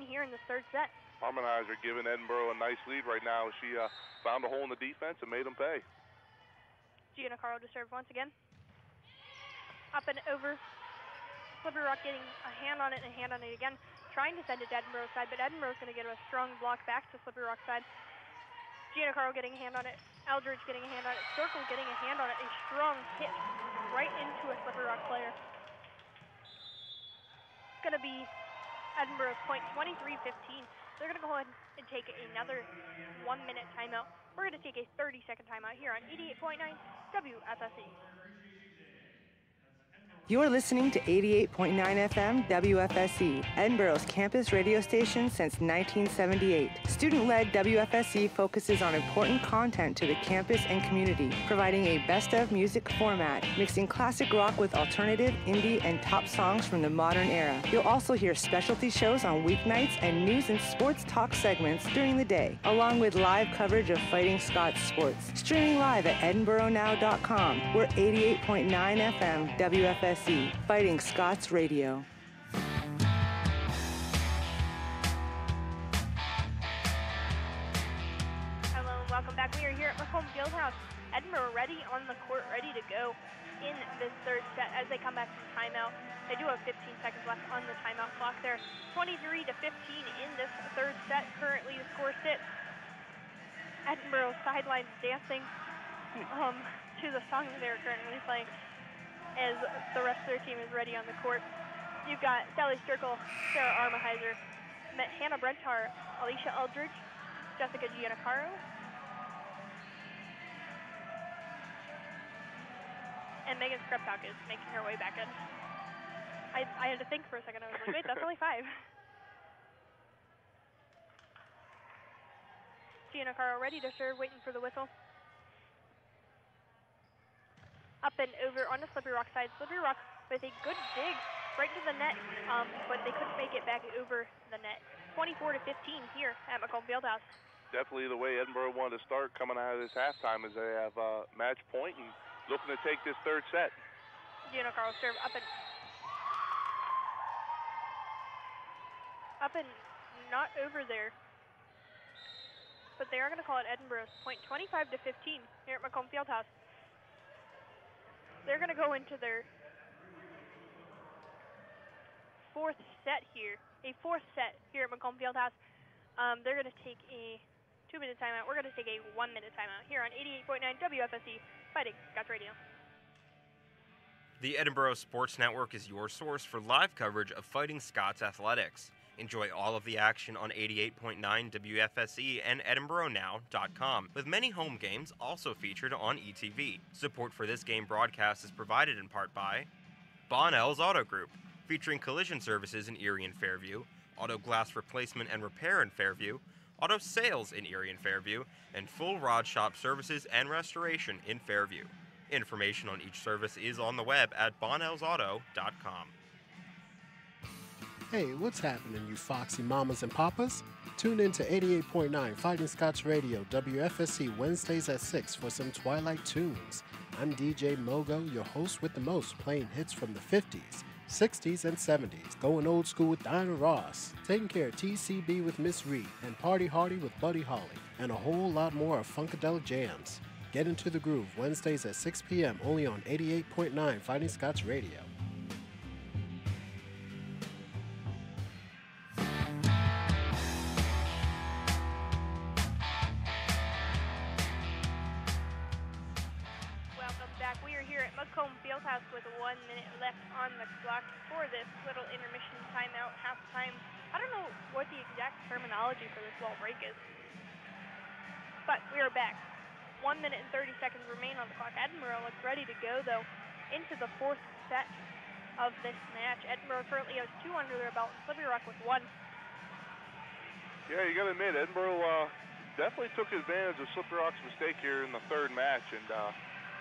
here in this third set. Armaheiser giving Edinboro a nice lead right now. She found a hole in the defense and made them pay. Giannacaro to serve once again. Up and over. Slippery Rock getting a hand on it and a hand on it again, trying to send it to Edinboro's side, but Edinboro's going to get a strong block back to Slippery Rock's side. Giannacaro getting a hand on it, Eldridge getting a hand on it, Circle getting a hand on it, a strong hit right into a Slippery Rock player. It's going to be Edinboro's point, 23-15. They're going to go ahead and take another 1-minute timeout. We're going to take a 30-second timeout here on 88.9 WFSE. You're listening to 88.9 FM WFSE, Edinboro's campus radio station since 1978. Student-led WFSE focuses on important content to the campus and community, providing a best-of music format, mixing classic rock with alternative, indie, and top songs from the modern era. You'll also hear specialty shows on weeknights and news and sports talk segments during the day, along with live coverage of Fighting Scots sports. Streaming live at edinboronow.com. We're 88.9 FM WFSE. Fighting Scots Radio. Hello and welcome back. We are here at Macomb Fieldhouse. Edinboro ready on the court, ready to go in this third set as they come back from timeout. They do have 15 seconds left on the timeout clock there. 23-15 in this third set. Currently the score sits. Edinboro sidelines dancing to the song that they're currently playing as the rest of their team is ready on the court. You've got Sally Sturkle, Sarah Armaheiser, Hannah Brentar, Alicia Eldridge, Jessica Giannacaro, and Megan Skreptok is making her way back in. I had to think for a second. I was like, wait, that's only 5. Giannacaro ready to serve, waiting for the whistle. Up and over on the Slippery Rock side. Slippery Rock with a good dig right to the net, but they couldn't make it back over the net. 24-15 here at Macomb Fieldhouse. Definitely the way Edinboro wanted to start coming out of this halftime is they have match point and looking to take this third set. Giannacaro serve up and not over there. But they are going to call it Edinboro's point. 25-15 here at Macomb Fieldhouse. They're going to go into their fourth set here. A fourth set here at Macomb Fieldhouse. They're going to take a 2-minute timeout. We're going to take a 1-minute timeout here on 88.9 WFSE, Fighting Scots Radio. The Edinboro Sports Network is your source for live coverage of Fighting Scots athletics. Enjoy all of the action on 88.9 WFSE and EdinboroNow.com, with many home games also featured on ETV. Support for this game broadcast is provided in part by Bonnell's Auto Group, featuring collision services in Erie and Fairview, auto glass replacement and repair in Fairview, auto sales in Erie and Fairview, and full rod shop services and restoration in Fairview. Information on each service is on the web at bonnellsauto.com. Hey, what's happening, you foxy mamas and papas? Tune in to 88.9 Fighting Scots Radio, WFSC, Wednesdays at 6 for some Twilight tunes. I'm DJ Mogo, your host with the most, playing hits from the 50s, 60s, and 70s, going old school with Dinah Ross, taking care of TCB with Miss Reed, and Party Hardy with Buddy Holly, and a whole lot more of Funkadelic jams. Get into the groove, Wednesdays at 6 p.m. only on 88.9 Fighting Scots Radio. Macomb Fieldhouse with 1 minute left on the clock for this little intermission timeout, halftime. I don't know what the exact terminology for this little break is, but we are back. 1 minute and 30 seconds remain on the clock. Edinboro looks ready to go, though, into the fourth set of this match. Edinboro currently has 2 under their belt, and Slippery Rock with 1. Yeah, you got to admit, Edinboro definitely took advantage of Slippery Rock's mistake here in the third match, and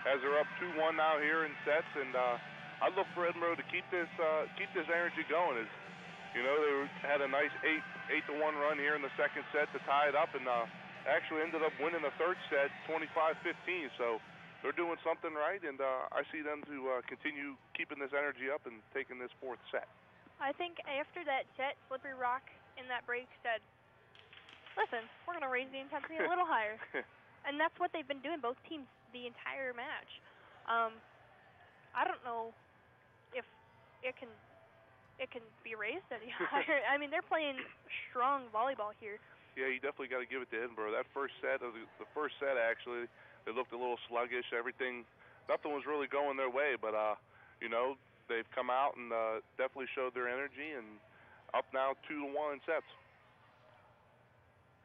as they're up 2-1 now here in sets, and I look for Edinboro to keep this energy going. As you know, they had a nice 8-1 run here in the second set to tie it up, and actually ended up winning the third set 25-15. So they're doing something right, and I see them to continue keeping this energy up and taking this fourth set. I think after that set, Slippery Rock in that break said, "Listen, we're going to raise the intensity a little higher," and that's what they've been doing. Both teams the entire match. I don't know if it can be raised any higher. I mean, they're playing strong volleyball here. Yeah, you definitely got to give it to Edinboro. That first set, actually, they looked a little sluggish. Nothing was really going their way, but you know, they've come out and definitely showed their energy, and up now 2-1 in sets.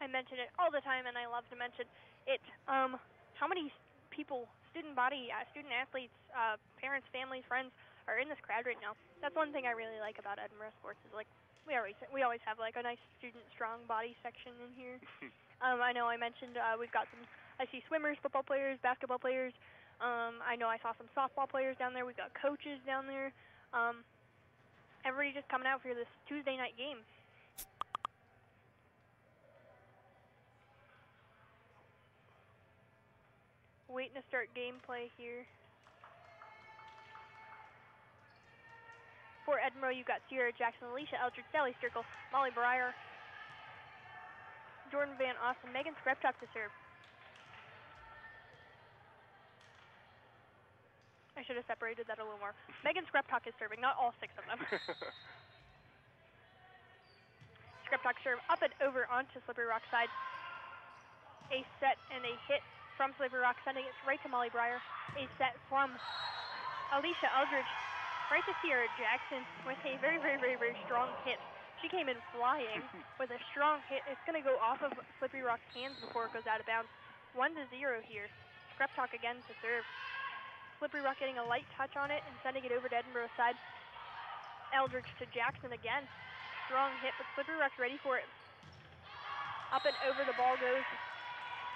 I mention it all the time, and I love to mention it. How many people, student athletes, parents, families, friends are in this crowd right now? That's one thing I really like about Edinboro sports is like we always have like a nice student strong body section in here. I know I mentioned we've got some. I see swimmers, football players, basketball players. I know I saw some softball players down there. We've got coaches down there. Everybody just coming out for this Tuesday night game. Waiting to start gameplay here. For Edinboro, you've got Sierra Jackson, Alicia Eldridge, Sally Sturkle, Molly Breyer, Jordan Van Austin, Megan Skrepchuk to serve. I should have separated that a little more. Megan Skrepchuk is serving, not all 6 of them. Skrepchuk serve up and over onto Slippery Rock side. A set and a hit from Slippery Rock, sending it right to Molly Breyer. A set from Alicia Eldridge, right to Sierra Jackson with a very, very, very, very strong hit. She came in flying with a strong hit. It's going to go off of Slippery Rock's hands before it goes out of bounds. 1-0 here. Skrepchuk again to serve. Slippery Rock getting a light touch on it and sending it over to Edinboro's side. Eldridge to Jackson again. Strong hit, but Slippery Rock's ready for it. Up and over the ball goes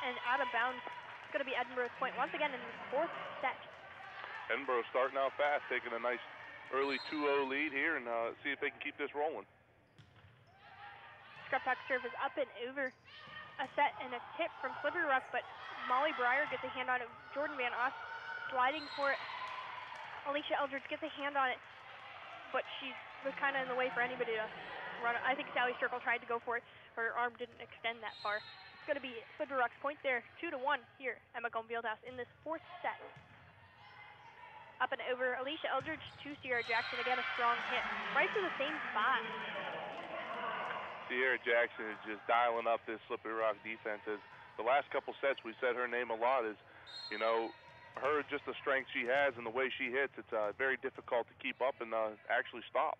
and out of bounds. It's going to be Edinboro's point once again in the 4th set. Edinboro starting out fast, taking a nice early 2-0 lead here, and see if they can keep this rolling. Skrepchuk serve is up and over. A set and a tip from Slippery Rock, but Molly Breyer gets a hand on it. Jordan Van Oss sliding for it. Alicia Eldridge gets a hand on it, but she was kind of in the way for anybody to run it. I think Sally Sturkle tried to go for it. Her arm didn't extend that far. It's going to be Slippery Rock's point there, 2-1 here at Macomb Fieldhouse in this 4th set. Up and over, Alicia Eldridge to Sierra Jackson. Again, a strong hit right to the same spot. Sierra Jackson is just dialing up this Slippery Rock defense. As the last couple sets, we said her name a lot. Is, you know, her just the strength she has and the way she hits. It's very difficult to keep up and actually stop.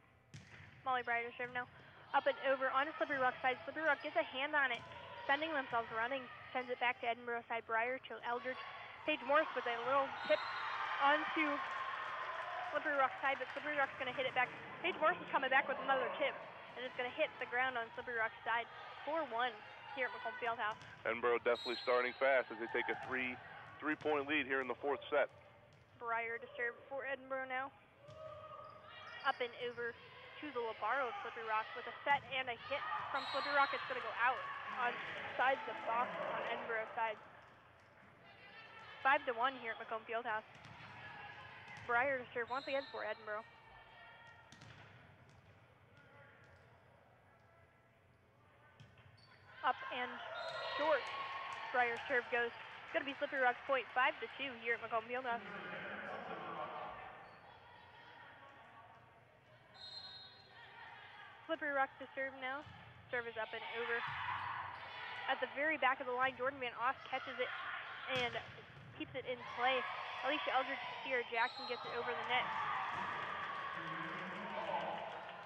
Molly Breyer to serve now. Up and over on the Slippery Rock side. Slippery Rock gets a hand on it, sending themselves running. Sends it back to Edinboro side. Breyer to Eldridge. Paige Morris with a little tip onto Slippery Rock side, but Slippery Rock's going to hit it back. Paige Morris is coming back with another tip, and it's going to hit the ground on Slippery Rock side. 4-1 here at Macomb Fieldhouse. Edinboro definitely starting fast as they take a three-point lead here in the 4th set. Breyer to serve for Edinboro now. Up and over to the Labaro of Slippery Rock with a set and a hit from Slippery Rock. It's going to go out on sides of box on Edinboro side. 5-1 here at Macomb Fieldhouse. Breyer to serve once again for Edinboro. Up and short. Breyer's serve goes. It's going to be Slippery Rock's point, 5-2 here at Macomb Fieldhouse. Slippery Rock to serve now. Serve is up and over. At the very back of the line, Jordan Van Oss catches it and keeps it in play. Alicia Eldridge to Sierra Jackson gets it over the net.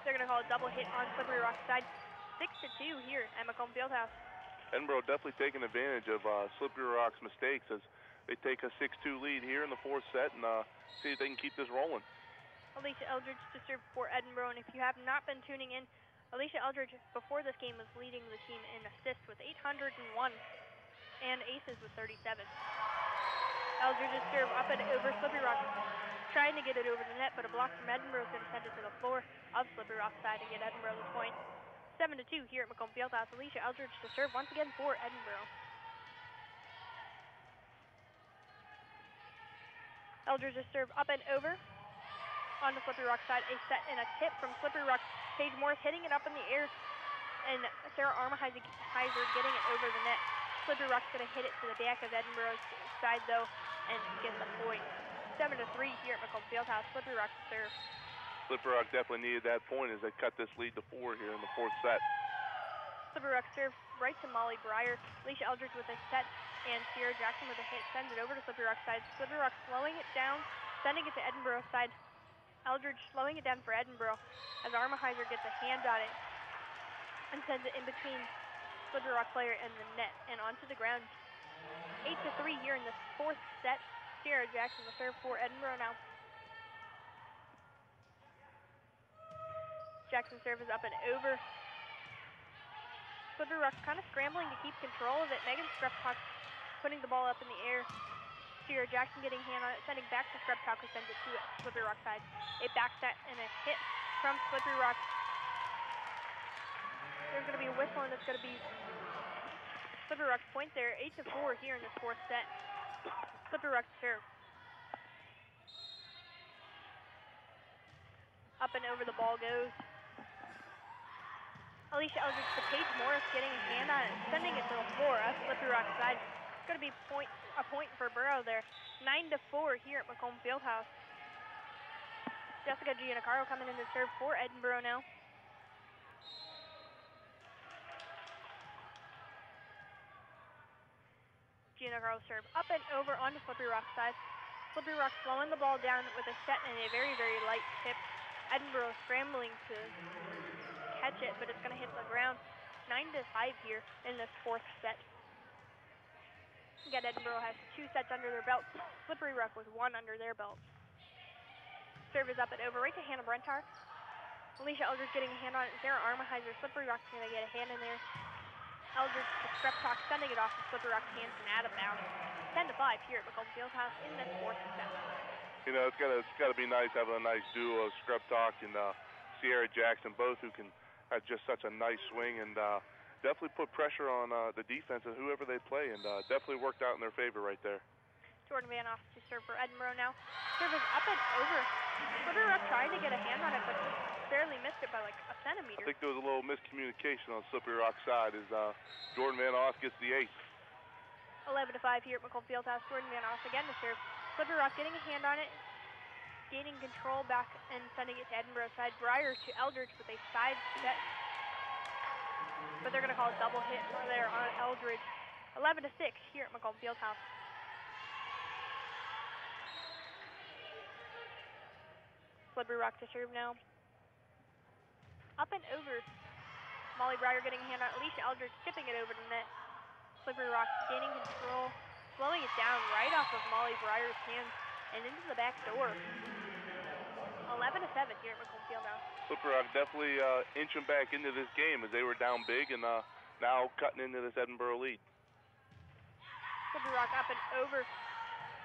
They're going to call a double hit on Slippery Rock's side. 6-2 here at Macomb Fieldhouse. Edinboro definitely taking advantage of Slippery Rock's mistakes as they take a 6-2 lead here in the 4th set and see if they can keep this rolling. Alicia Eldridge to serve for Edinboro, and if you have not been tuning in, Alicia Eldridge before this game was leading the team in assists with 801 and aces with 37. Eldridge's serve up and over. Slippery Rock trying to get it over the net, but a block from Edinboro is going to send it to the floor of Slippery Rock's side and get Edinboro the point. 7-2 here at Macomb Fieldhouse. Alicia Eldridge to serve once again for Edinboro. Eldridge's serve up and over on the Slippery Rock side. A set and a tip from Slippery Rock. Paige Morris hitting it up in the air, and Sarah Armaheiser getting it over the net. Slippery Rock's going to hit it to the back of Edinboro's side, though, and get the point. 7-3 here at Macomb Fieldhouse. Slippery Rock to serve. Slippery Rock definitely needed that point as they cut this lead to 4 here in the 4th set. Slippery Rock serve right to Molly Breyer. Alicia Eldridge with a set, and Sierra Jackson with a hit sends it over to Slippery Rock's side. Slippery Rock slowing it down, sending it to Edinboro's side. Eldridge slowing it down for Edinboro as Armaheiser gets a hand on it and sends it in between Slippery Rock player in the net and onto the ground. 8-3 here in the fourth set. Sierra Jackson will serve for Edinboro now. Jackson's serve is up and over. Slippery Rock's kind of scrambling to keep control of it. Megan Skreptok putting the ball up in the air. Sierra Jackson getting a hand on it, sending back to Skreptok, who sends it to Slippery Rock side. A back set and a hit from Slippery Rock. There's going to be a whistle, and it's going to be Slippery Rock's point there. 8-4 here in this fourth set. Slippery Rock's serve. Up and over the ball goes. Alicia Eldridge to Paige Morris getting a hand on it, sending it to the floor up Slippery Rock side. It's going to be a point for Borough there. 9-4 here at Macomb Fieldhouse. Jessica Giannacaro coming in to serve for Edinboro now. Giannacaro serve up and over onto Slippery Rock side. Slippery Rock slowing the ball down with a set and a very, very light tip. Edinboro scrambling to catch it, but it's going to hit the ground. 9-5 here in this fourth set. Again, Edinboro has 2 sets under their belts. Slippery Rock with 1 under their belts. Serve is up and over right to Hannah Brentar. Alicia Eldridge getting a hand on it. Sarah Armaheiser. Slippery Rock's going to get a hand in there. Eldridge to Skreptok, sending it off to Slippery Rock's hands and out of bounds. 10-5 here at Macomb Fieldhouse in this fourth set. You know, it's got to be nice having a nice duo of Skreptok and Sierra Jackson, both who can have just such a nice swing and definitely put pressure on the defense of whoever they play, and definitely worked out in their favor right there. Jordan Van Oss to serve for Edinboro now. Serve is up and over. Slippery Rock trying to get a hand on it, but just barely missed it by like a centimeter. I think there was a little miscommunication on Slippery Rock's side as Jordan Van Oss gets the ace. 11-5 here at Macomb Fieldhouse. Jordan Van Oss again to serve. Slippery Rock getting a hand on it, gaining control back and sending it to Edinboro side. Breyer to Eldridge with a side set, but they're going to call a double hit there on Eldridge. 11-6 here at Macomb Fieldhouse. Slippery Rock to serve now. Up and over. Molly Breyer getting a hand on Alicia Eldridge, tipping it over the net. Slippery Rock gaining control, slowing it down right off of Molly Breyer's hands and into the back door. 11-7 here at Macomb Fieldhouse. Slippery Rock definitely inching back into this game as they were down big and now cutting into this Edinboro lead. Slippery Rock up and over.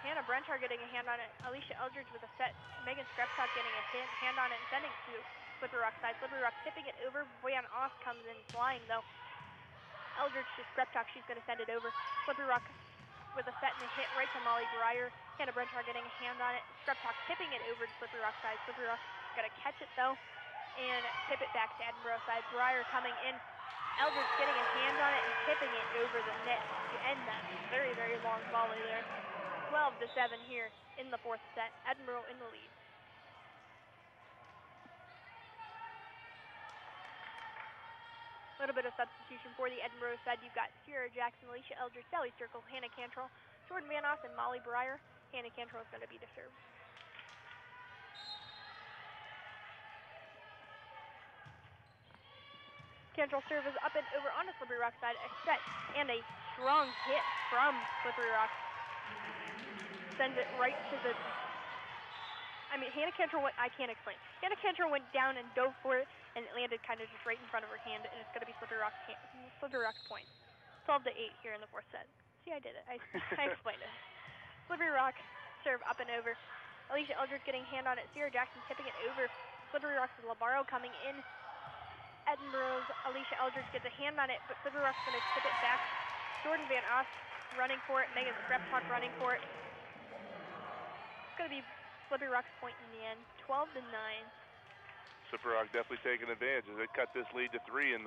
Hannah Brentar getting a hand on it. Alicia Eldridge with a set. Megan Skreptok getting a hand on it and sending it to Slippery Rock side. Slippery Rock tipping it over. Van Oss comes in flying though. Eldridge to Skreptok. She's going to send it over. Slippery Rock with a set and a hit right to Molly Breyer. Hannah Brentar getting a hand on it. Skreptok tipping it over to Slippery Rock side. Slippery Rock going to catch it though and tip it back to Edinboro side. Breyer coming in. Eldridge getting a hand on it and tipping it over the net to end that very, very long volley there. 12-7 here in the fourth set. Edinboro in the lead. A little bit of substitution for the Edinboro side. You've got Sierra Jackson, Alicia Eldridge, Sally Circle, Hannah Cantrell, Jordan Van Oss, and Molly Breyer. Hannah Cantrell is going to be the serve. Cantrell serve is up and over on the Slippery Rock side. A set and a strong hit from Slippery Rock. Sends it right to the... Hannah Cantrell went... I can't explain. Hannah Cantrell went down and dove for it, and it landed kind of just right in front of her hand, and it's going to be Slippery Rock's point. 12-8 here in the fourth set. See, I did it. I explained it. Slippery Rock serve up and over. Alicia Eldridge getting a hand on it. Sierra Jackson tipping it over. Slippery Rock's Labaro coming in. Edinboro's Alicia Eldridge gets a hand on it, but Slippery Rock's going to tip it back. Jordan Van Oss running for it. Megan Skreptok running for it. It's going to be Slippery Rock's point in the end. 12-9. Slippery Rock definitely taking advantage as they cut this lead to 3 and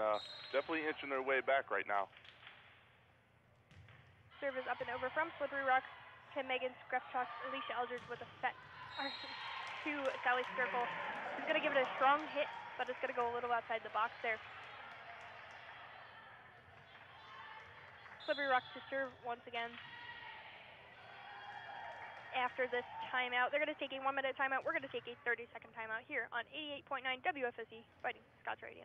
definitely inching their way back right now. Serve is up and over from Slippery Rock to Megan Skreptok. Alicia Eldridge with a set to Sally Skirkle. She's going to give it a strong hit, but it's going to go a little outside the box there. Slippery Rock to serve once again. After this timeout, they're going to take a 1-minute timeout. We're going to take a 30-second timeout here on 88.9 WFSE Fighting Scots Radio.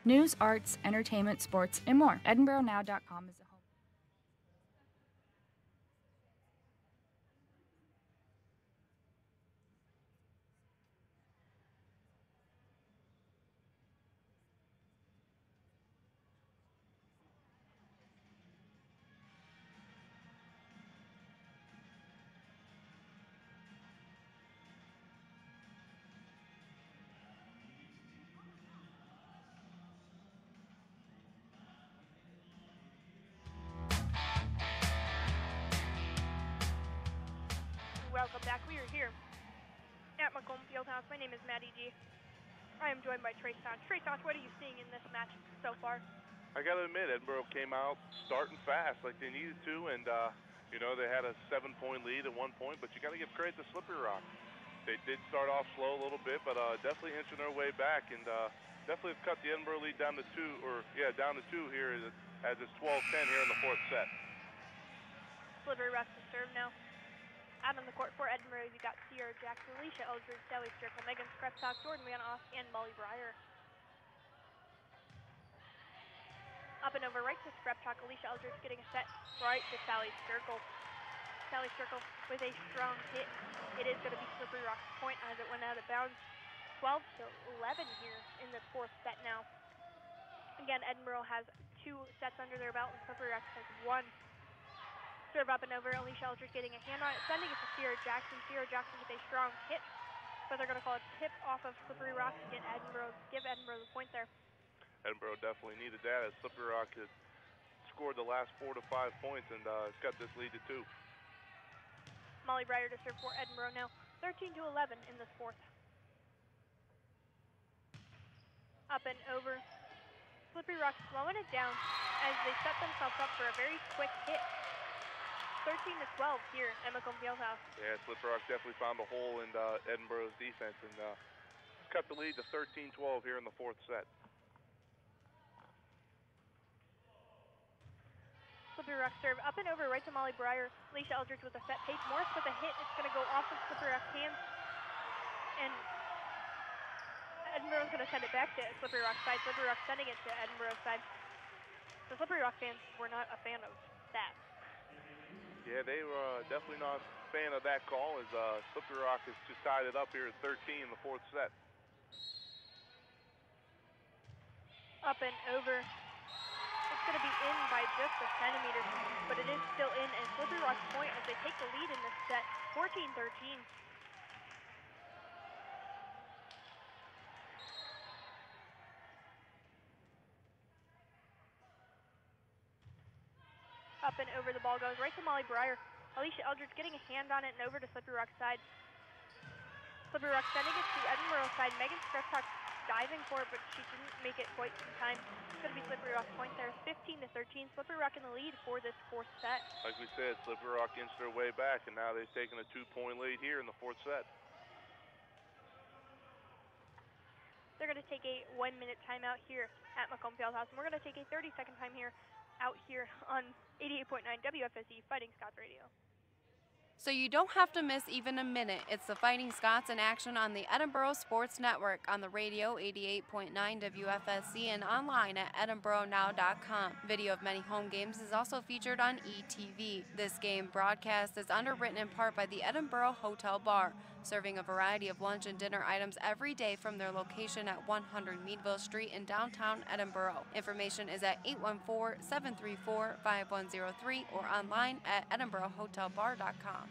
News, arts, entertainment, sports, and more. EdinboroNow.com is the home. Welcome back. We are here at Macomb Fieldhouse. My name is Maddie G. I am joined by Trey Scots. Trey Scots, what are you seeing in this match so far? I got to admit, Edinboro came out starting fast like they needed to, and, they had a 7-point lead at one point, but you got to give credit to Slippery Rock. They did start off slow a little bit, but definitely inching their way back, and definitely have cut the Edinboro lead down to 2 here as it's 12-10 here in the fourth set. Slippery Rock to serve now. Out on the court for Edinboro, you got Sierra Jackson, Alicia Eldridge, Sally Strickle, Megan Skreptok, Jordan Van Off, and Molly Breyer. Up and over right to Skreptok, Alicia Eldridge getting a set right to Sally Strickle. Sally Strickle with a strong hit. It is going to be Slippery Rock's point as it went out of bounds. 12-11 here in the fourth set now. Again, Edinboro has 2 sets under their belt and Slippery Rock has 1. Serve up and over, Alicia Eldridge getting a hand on it, sending it to Sierra Jackson. Sierra Jackson with a strong hit, but they're going to call a tip off of Slippery Rock to give Edinboro the point there. Edinboro definitely needed that as Slippery Rock has scored the last 4 to 5 points and has got this lead to 2. Molly Breyer to serve for Edinboro now, 13-11 in this fourth. Up and over, Slippery Rock slowing it down as they set themselves up for a very quick hit. 13-12 here at Macomb Fieldhouse. Yeah, Slippery Rock definitely found a hole in Edinboro's defense and cut the lead to 13-12 here in the fourth set. Slippery Rock serve up and over right to Molly Breyer. Alicia Eldridge with a set. Paige Morris with a hit. It's going to go off of Slippery Rock's hands. And Edinboro's going to send it back to Slippery Rock's side. Slippery Rock sending it to Edinboro's side. The Slippery Rock fans were not a fan of that. Yeah, they were definitely not a fan of that call as Slippery Rock has just tied it up here at 13 in the fourth set. Up and over. It's going to be in by just a centimeter, but it is still in, and Slippery Rock's point as they take the lead in this set, 14-13. Up and over the ball goes right to Molly Breyer. Alicia Eldridge getting a hand on it and over to Slippery Rock's side. Slippery Rock sending it to Edinboro's side. Megan Skreptok diving for it, but she didn't make it quite in time. It's going to be Slippery Rock's point there, 15-13. Slippery Rock in the lead for this fourth set. Like we said, Slippery Rock inched their way back, and now they've taken a 2-point lead here in the fourth set. They're going to take a 1-minute timeout here at Macomb Fieldhouse, and we're going to take a 30-second time here out here on 88.9 WFSE Fighting Scots Radio. So you don't have to miss even a minute. It's the Fighting Scots in action on the Edinboro Sports Network, on the radio 88.9 WFSC, and online at edinboronow.com. Video of many home games is also featured on ETV. This game broadcast is underwritten in part by the Edinboro Hotel Bar, serving a variety of lunch and dinner items every day from their location at 100 Meadville Street in downtown Edinboro. Information is at 814-734-5103 or online at edinborohotelbar.com.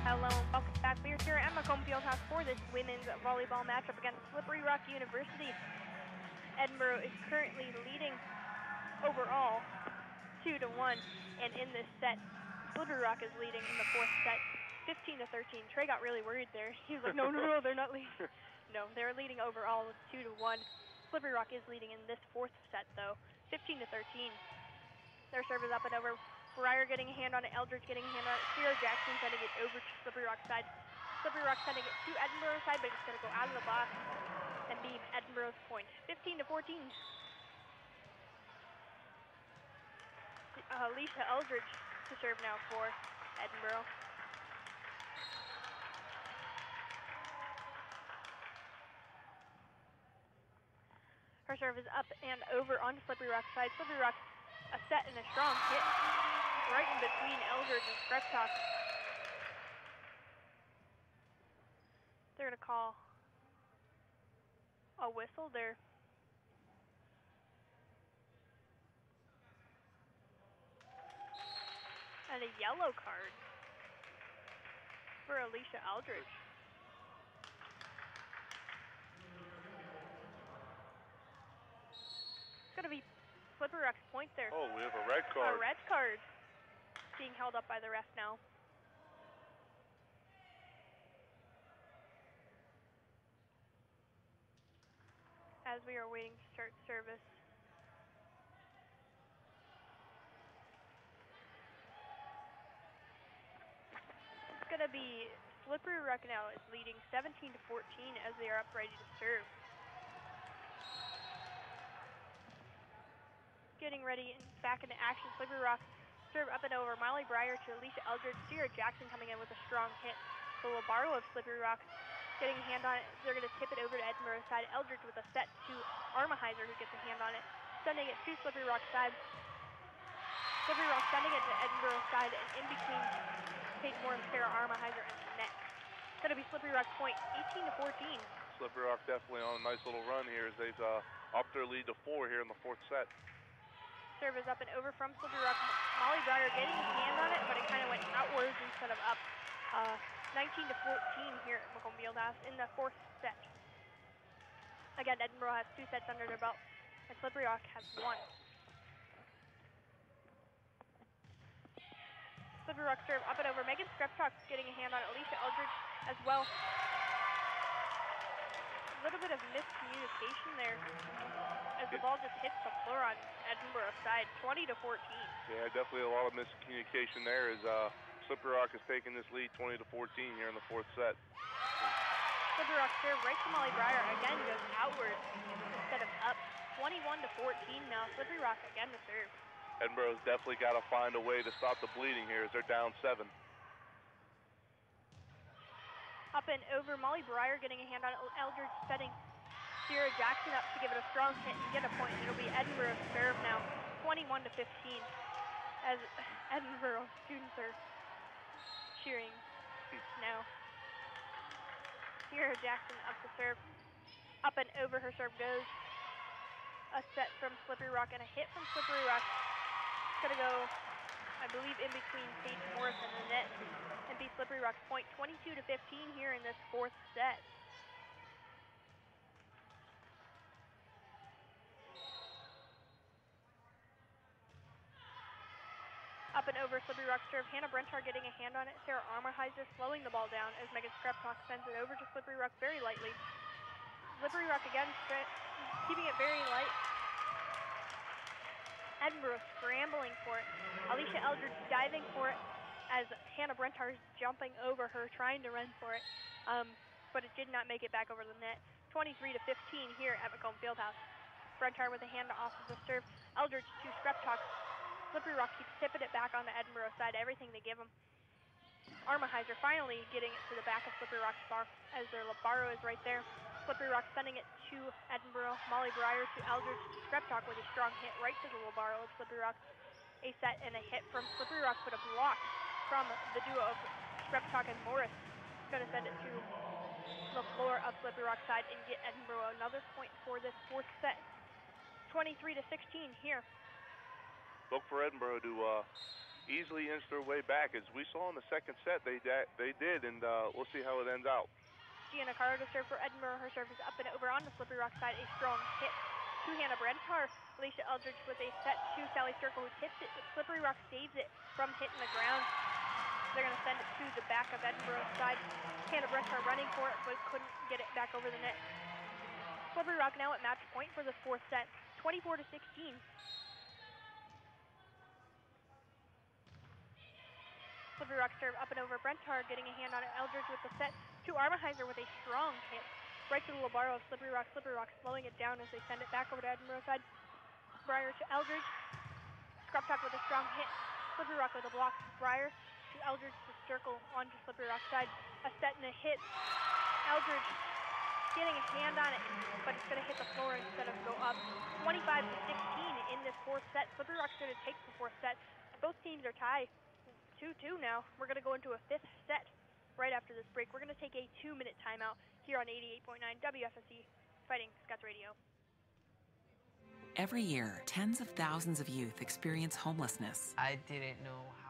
Hello and welcome back. We are here at Macomb Fieldhouse for this women's volleyball matchup against Slippery Rock University. Edinboro is currently leading overall 2-1, and in this set, Slippery Rock is leading in the fourth set, 15-13. Trey got really worried there. He was like, no, they're not leading. No, they're leading overall 2-1. Slippery Rock is leading in this fourth set, though, 15-13. Their serve is up and over. Breyer getting a hand on it, Eldridge getting a hand on it, Sierra Jackson sending it over to Slippery Rock's side. Slippery Rock sending it to Edinboro's side, but it's going to go out of the box and be Edinboro's point, 15-14. Alicia Eldridge to serve now for Edinboro. Her serve is up and over onto Slippery Rock's side. Slippery Rock, a set and a strong hit right in between Eldridge and Skrepchuk. They're going to call a whistle there. And a yellow card for Alicia Eldridge. It's going to be Slippery Rock's point there. Oh, we have a red card. A red card being held up by the ref now. As we are waiting to start service. It's going to be Slippery Rock now is leading 17-14 as they are up ready to serve. Getting ready and back into action. Slippery Rock serve up and over. Molly Breyer to Alicia Eldridge. Sierra Jackson coming in with a strong hit. The Lobaro of Slippery Rock getting a hand on it. They're going to tip it over to Edinboro's side. Eldridge with a set to Armaheiser, who gets a hand on it. Sending it to Slippery Rock's side. Slippery Rock sending it to Edinboro's side, and in between Paige Moore and Sarah Armaheiser and the net. It's going to be Slippery Rock's point, 18-14. Slippery Rock definitely on a nice little run here as they've upped their lead to 4 here in the 4th set. Serve is up and over from Slippery Rock. Molly Breyer getting his hand on it, but it kind of went outwards instead of up. 19-14 here at Macomb Fieldhouse in the 4th set. Again, Edinboro has 2 sets under their belt, and Slippery Rock has 1. Slippery Rock serve up and over. Megan Skrepchuk getting a hand on Alicia Eldridge as well. A little bit of miscommunication there as the ball just hits the floor on Edinboro's side, 20-14. Yeah, definitely a lot of miscommunication there as Slippery Rock is taking this lead 20-14 here in the 4th set. Slippery Rock serve right to Molly Breyer. Again, goes outward instead of up. 21-14 now. Slippery Rock again to serve. Edinboro's definitely got to find a way to stop the bleeding here as they're down 7. Up and over, Molly Breyer getting a hand on Eldridge, setting Sierra Jackson up to give it a strong hit and get a point. It'll be Edinboro's serve now, 21-15, as Edinboro students are cheering now. Sierra Jackson up to serve. Up and over, her serve goes. A set from Slippery Rock and a hit from Slippery Rock. It's going to go, I believe, in between Paige Morris and the net and be Slippery Rock's point, 22-15 here in this 4th set. Up and over, Slippery Rock serve. Hannah Brentar getting a hand on it. Sarah Armaheiser slowing the ball down as Megan Skrepchuk sends it over to Slippery Rock very lightly. Slippery Rock again, keeping it very light. Edinboro scrambling for it. Alicia Eldridge diving for it as Hannah Brentar is jumping over her, trying to run for it. But it did not make it back over the net. 23-15 here at Macomb Fieldhouse. Brentar with a hand off of the serve. Eldridge to Skrepchuk. Slippery Rock keeps tipping it back on the Edinboro side, everything they give them. Armaheiser finally getting it to the back of Slippery Rock's bar as their Lobaro is right there. Slippery Rock sending it to Edinboro. Molly Breyer to Eldridge to Skrepchuk with a strong hit right to the Lobaro of Slippery Rock. A set and a hit from Slippery Rock, but a block from the duo of Skrepchuk and Morris. Going to send it to the floor of Slippery Rock's side and get Edinboro another point for this 4th set. 23-16 here. Look for Edinboro to easily inch their way back. As we saw in the 2nd set, they did, and we'll see how it ends out. Gianna Caro to serve for Edinboro. Her serve is up and over on the Slippery Rock side. A strong hit to Hannah Brentar. Alicia Eldridge with a set to Sally Circle, who tips it, but Slippery Rock saves it from hitting the ground. They're going to send it to the back of Edinboro's side. Hannah Brentar running for it, but couldn't get it back over the net. Slippery Rock now at match point for this 4th set, 24-16. Slippery Rock serve up and over. Brentar getting a hand on it. Eldridge with the set to Armaheiser with a strong hit right to the Lobaro of Slippery Rock. Slippery Rock slowing it down as they send it back over to Edinboro's side. Breyer to Eldridge. Skrepchuk with a strong hit. Slippery Rock with a block. Breyer to Eldridge to circle onto Slippery Rock's side. A set and a hit. Eldridge getting a hand on it, but it's going to hit the floor instead of go up. 25 to 16 in this fourth set. Slippery Rock's going to take the fourth set. Both teams are tied 2-2 now. We're going to go into a fifth set right after this break. We're going to take a 2-minute timeout here on 88.9 WFSE Fighting Scots Radio. Every year, tens of thousands of youth experience homelessness. I didn't know how.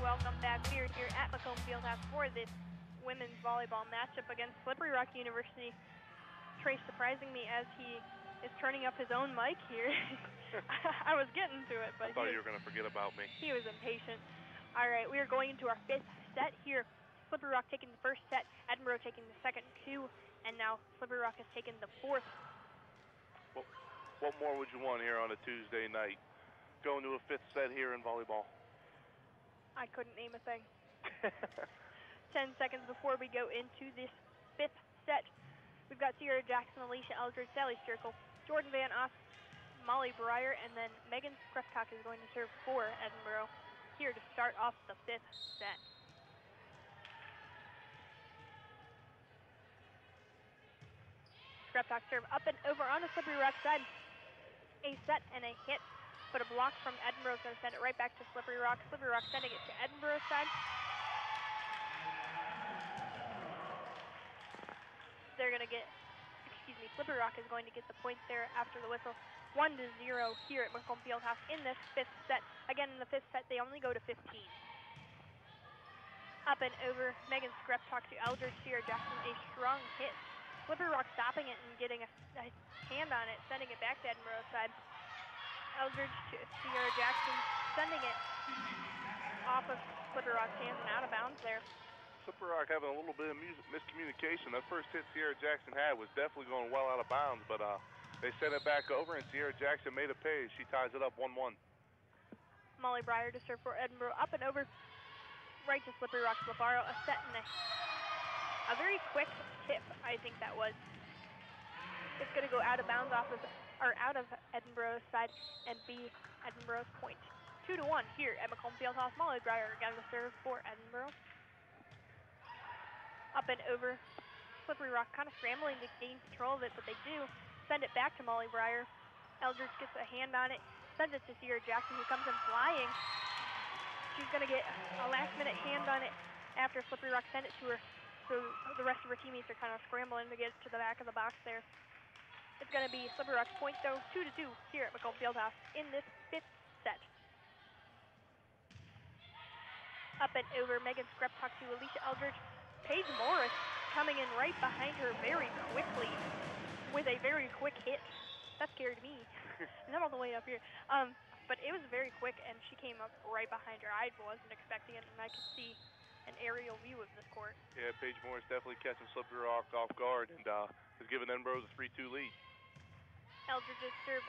Welcome back. We are here at Macomb Fieldhouse for this women's volleyball matchup against Slippery Rock University. Trey surprising me as he is turning up his own mic here. I was getting to it, but I thought you were going to forget about me. He was impatient. All right, we are going into our fifth set here. Slippery Rock taking the first set, Edinboro taking the second two, and now Slippery Rock has taken the fourth. Well, what more would you want here on a Tuesday night? Going to a fifth set here in volleyball. I couldn't name a thing. 10 seconds before we go into this fifth set. We've got Sierra Jackson, Alicia Eldridge, Sally Sturkle, Jordan Van Oss, Molly Breyer, and then Megan Skreptak is going to serve for Edinboro here to start off the fifth set. Skreptak serve up and over on the Slippery Rock side. A set and a hit, but a block from Edinboro is going to send it right back to Slippery Rock. Slippery Rock sending it to Edinboro's side. They're going to get, Slippery Rock is going to get the point there after the whistle. 1-0 here at Macomb Fieldhouse in this fifth set. Again, in the fifth set, they only go to 15. Up and over, Megan Skreptak to Eldridge. Sierra Jackson, a strong hit. Slippery Rock stopping it and getting a hand on it, sending it back to Edinboro's side. Eldridge to Sierra Jackson, sending it off of Slippery Rock's hands and out of bounds there. Slippery Rock having a little bit of miscommunication. That first hit Sierra Jackson had was definitely going well out of bounds, but they sent it back over, and Sierra Jackson made a pay. She ties it up 1-1. Molly Breyer to serve for Edinboro, up and over, right to Slippery Rock's Labaro. A set and a very quick tip, I think that was. It's going to go out of bounds out of Edinboro's side and be Edinboro's point. 2-1 here at Macomb Fieldhouse. Molly Breyer again to serve for Edinboro. Up and over. Slippery Rock kind of scrambling to gain control of it, but they do send it back to Molly Breyer. Eldridge gets a hand on it, sends it to Sierra Jackson, who comes in flying. She's going to get a last-minute hand on it after Slippery Rock sent it to her. So the rest of her teammates are kind of scrambling to get to the back of the box there. It's going to be Slippery Rock's point, though, 2-2 here at Macomb Fieldhouse in this fifth set. Up and over, Megan Skreptok to Alicia Eldridge. Paige Morris coming in right behind her very quickly with a very quick hit. That scared me. Not all the way up here. But it was very quick, and she came up right behind her. I wasn't expecting it, and I could see an aerial view of this court. Yeah, Paige Morris definitely catching Slippery Rock off guard and has given Edinboro the 3-2 lead. Eldridge's serve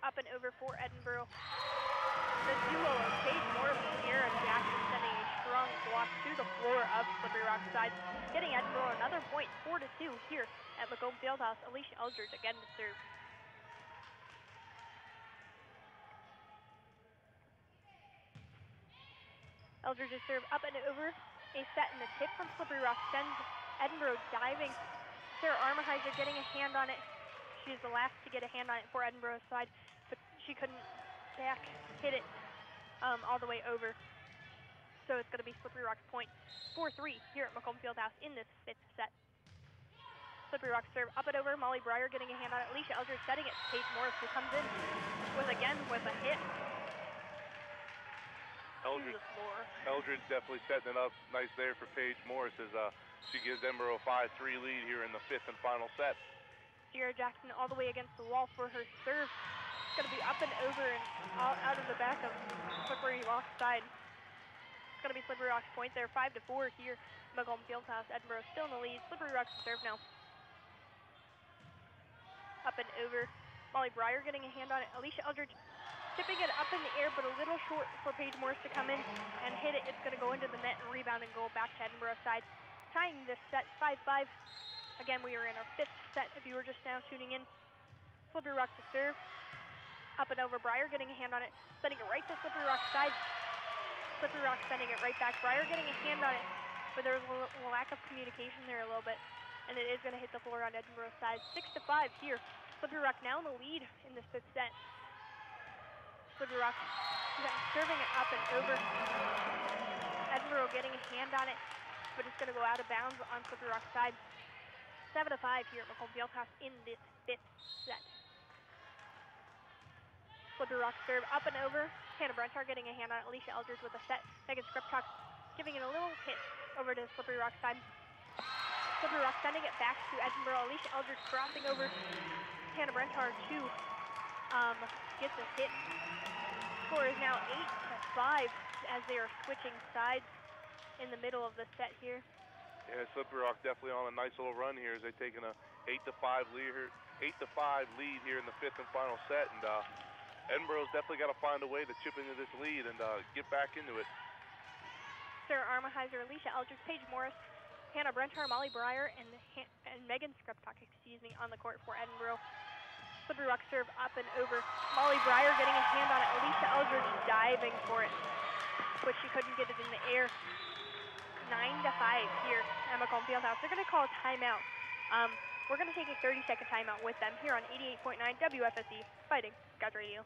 up and over for Edinboro. The duo of Paige Morris and Sarah Jackson sending a strong block to the floor of Slippery Rock side, getting Edinboro another point, 4-2 here at Macomb Fieldhouse. Alicia Eldridge again to serve. Eldridge's serve up and over. A set and a tip from Slippery Rock sends Edinboro diving. Sarah Armaheiser getting a hand on it. She was the last to get a hand on it for Edinboro's side, but she couldn't back hit it all the way over. So it's going to be Slippery Rock's point, 4-3 here at Macomb Fieldhouse in this fifth set. Slippery Rock serve up and over. Molly Breyer getting a hand on it. Alicia Eldridge setting it. Paige Morris, who comes in with a hit. Eldridge definitely setting it up nice there for Paige Morris as she gives Edinboro a 5-3 lead here in the fifth and final set. Sierra Jackson all the way against the wall for her serve. It's going to be up and over and out of the back of Slippery Rock's side. It's going to be Slippery Rock's point there, 5-4 here. Macomb Fieldhouse. Edinboro still in the lead. Slippery Rock's serve now. Up and over. Molly Breyer getting a hand on it. Alicia Eldridge tipping it up in the air, but a little short for Paige Morris to come in and hit it. It's going to go into the net and rebound and go back to Edinboro's side. Tying this set 5-5. Again, we are in our fifth set if you were just now tuning in. Slippery Rock to serve. Up and over. Breyer getting a hand on it. Sending it right to Slippery Rock's side. Slippery Rock sending it right back. Breyer getting a hand on it, but there was a lack of communication there a little bit. And it is going to hit the floor on Edinboro's side. 6-5 here. Slippery Rock now in the lead in this fifth set. Slippery Rock serving it up and over. Edinboro getting a hand on it, but it's going to go out of bounds on Slippery Rock's side. 7-5 here at Macomb Fieldhouse in this fifth set. Slippery Rock serve up and over. Hannah Brentar getting a hand on it. Alicia Eldridge with a set. Megan Skreptok giving it a little hit over to Slippery Rock's side. Slippery Rock sending it back to Edinboro. Alicia Eldridge crossing over. Hannah Brentar to gets a hit. Score is now 8-5 as they are switching sides in the middle of the set here. Yeah, Slippery Rock definitely on a nice little run here as they've taken a 8-5 lead here in the fifth and final set, and Edinboro's definitely got to find a way to chip into this lead and get back into it. Sarah Armaheiser, Alicia Eldridge, Paige Morris, Hannah Brentar, Molly Breyer, and Megan Skreptok, on the court for Edinboro. Slippery Rock serve up and over. Molly Breyer getting a hand on it. Alicia Eldridge diving for it, but she couldn't get it in the air. 9-5 here at Macomb Fieldhouse. They're going to call a timeout. We're going to take a 30-second timeout with them here on 88.9 WFSE Fighting Scots Radio.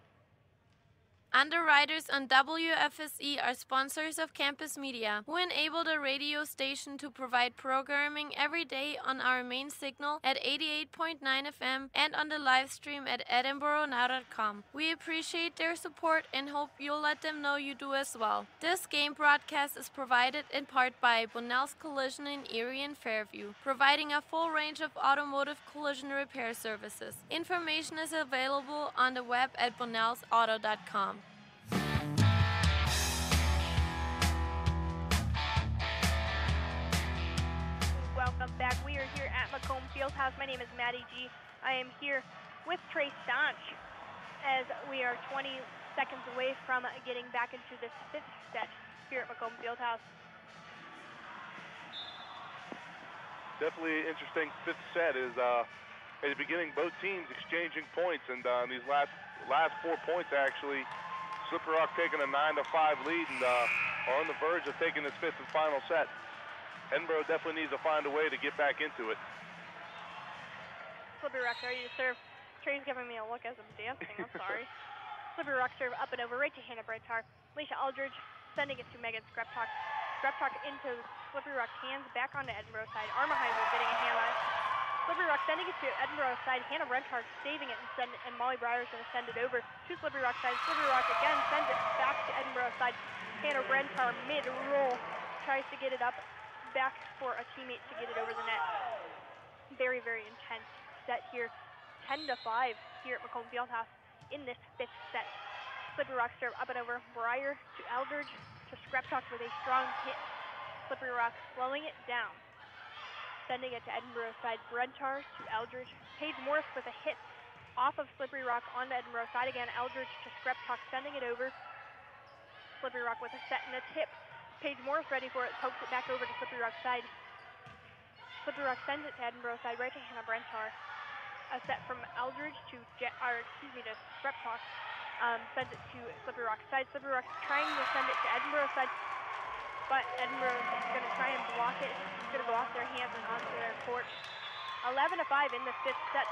Underwriters on WFSE are sponsors of Campus Media, who enable the radio station to provide programming every day on our main signal at 88.9 FM and on the live stream at edinboronow.com. We appreciate their support and hope you'll let them know you do as well. This game broadcast is provided in part by Bonnell's Collision in Erie and Fairview, providing a full range of automotive collision repair services. Information is available on the web at bonnellsauto.com. Welcome back. We are here at Macomb Fieldhouse. My name is Maddie G. I am here with Trey Staunch as we are 20 seconds away from getting back into this fifth set here at Macomb Fieldhouse. Definitely an interesting fifth set is at the beginning both teams exchanging points, and these last 4 points actually, Slippery Rock taking a 9-5 lead and are on the verge of taking this fifth and final set. Edinboro definitely needs to find a way to get back into it. Slippery Rock ready to serve. Trey's giving me a look as I'm dancing. I'm sorry. Slippery Rock serve up and over right to Hannah Brentar. Alicia Eldridge sending it to Megan Skreptok. Skreptok into Slippery Rock's hands, back onto Edinboro's side. Armaheiser getting a hand on it. Slippery Rock sending it to Edinboro's side. Hannah Brentar saving it and Molly Breyer is going to send it over to Slippery Rock's side. Slippery Rock again sends it back to Edinboro's side. Hannah Brentar mid-roll tries to get it up back for a teammate to get it over the net. Very, very intense set here. 10-5 here at Macomb Fieldhouse in this fifth set. Slippery Rock serve up and over. Breyer to Eldridge to Skreptok with a strong hit. Slippery Rock slowing it down. Sending it to Edinboro side. Brentar to Eldridge. Paige Morris with a hit off of Slippery Rock onto Edinboro side again. Eldridge to Skreptok, sending it over. Slippery Rock with a set and a tip. Paige Morris ready for it. Pokes it back over to Slippery Rock side. Slippery Rock sends it to Edinboro side, right to Hannah Brentar. A set from Eldridge to Skreptok. Sends it to Slippery Rock side. Slippery Rock trying to send it to Edinboro side, but Edinboro is going to try and block it. It's going to go off their hands and onto their court. 11-5 in the fifth set.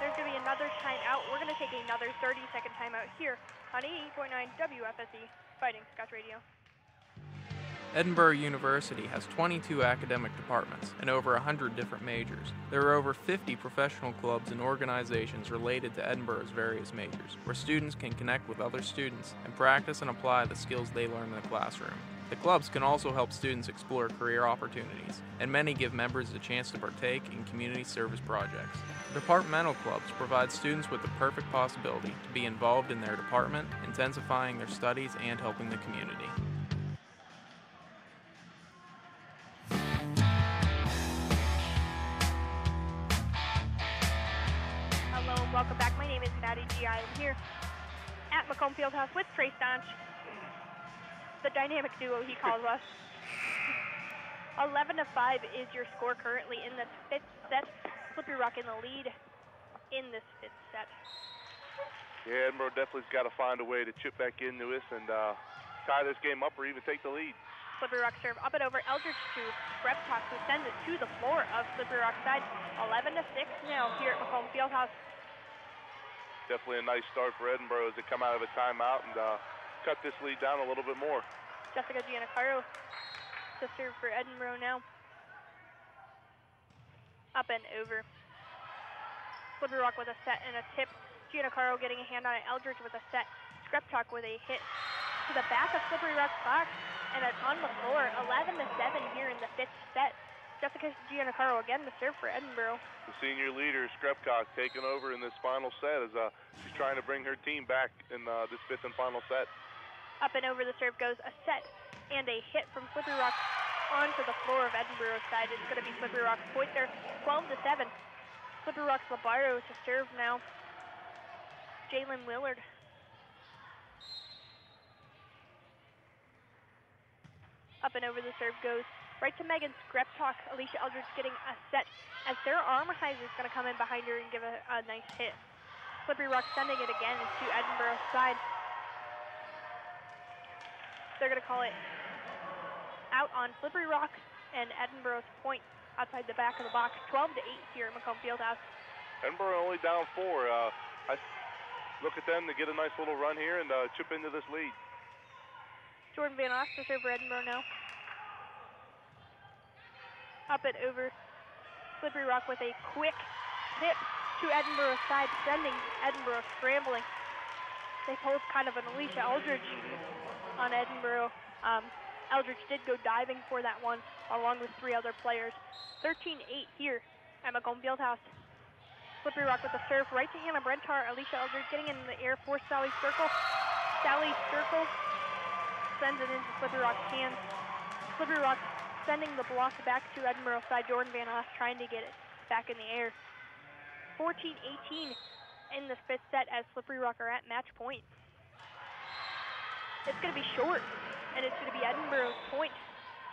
There's going to be another timeout. We're going to take another 30-second timeout here on 88.9 WFSE Fighting Scots Radio. Edinboro University has 22 academic departments and over 100 different majors. There are over 50 professional clubs and organizations related to Edinboro's various majors, where students can connect with other students and practice and apply the skills they learn in the classroom. The clubs can also help students explore career opportunities, and many give members a chance to partake in community service projects. Departmental clubs provide students with the perfect possibility to be involved in their department, intensifying their studies and helping the community. Hello and welcome back. My name is Maddie G. I am here at Macomb Fieldhouse with Trey Staunch, the dynamic duo he calls us. 11-5 is your score currently in this fifth set. Slippery Rock in the lead in this fifth set. Yeah, Edinboro definitely's got to find a way to chip back into this and tie this game up or even take the lead. Slippery Rock serve up and over. Eldridge to Skreptok, who sends it to the floor of Slippery Rock side. 11-6 now here at Macomb Fieldhouse. Definitely a nice start for Edinboro as they come out of a timeout and cut this lead down a little bit more. Jessica Giannacaro to serve for Edinboro now. Up and over. Slippery Rock with a set and a tip. Giannacaro getting a hand on it. Eldridge with a set. Skreptok with a hit to the back of Slippery Rock's box, and it's on the floor. 11-7 here in the fifth set. Jessica Giannacaro again to serve for Edinboro. The senior leader, Skreptok, taking over in this final set as she's trying to bring her team back in this fifth and final set. Up and over the serve goes a set and a hit from Slippery Rock onto the floor of Edinboro's side. It's going to be Slippery Rock's point there, 12-7. Slippery Rock's Labaro to serve now. Jalen Willard. Up and over the serve goes right to Megan Skreptok. Alicia Eldridge getting a set as Sarah Armheiser is going to come in behind her and give a nice hit. Slippery Rock sending it again to Edinboro's side. They're going to call it out on Slippery Rock and Edinboro's point outside the back of the box. 12-8 here at Macomb Fieldhouse. Edinboro only down 4. I look at them to get a nice little run here and chip into this lead. Jordan Van Oss to serve for Edinboro now. Up and over. Slippery Rock with a quick tip to Edinboro's side, sending Edinboro scrambling. They pulled kind of an Alicia Eldridge on Edinboro. Eldridge did go diving for that one, along with 3 other players. 13-8 here at Macomb Fieldhouse. Slippery Rock with the serve right to Hannah Brentar. Alicia Eldridge getting in the air for Sally Circle. Sally Circle sends it into Slippery Rock's hands. Slippery Rock sending the block back to Edinboro side. Jordan Van Oss trying to get it back in the air. 14-18 in the fifth set as Slippery Rock are at match point. It's going to be short, and it's going to be Edinboro's point.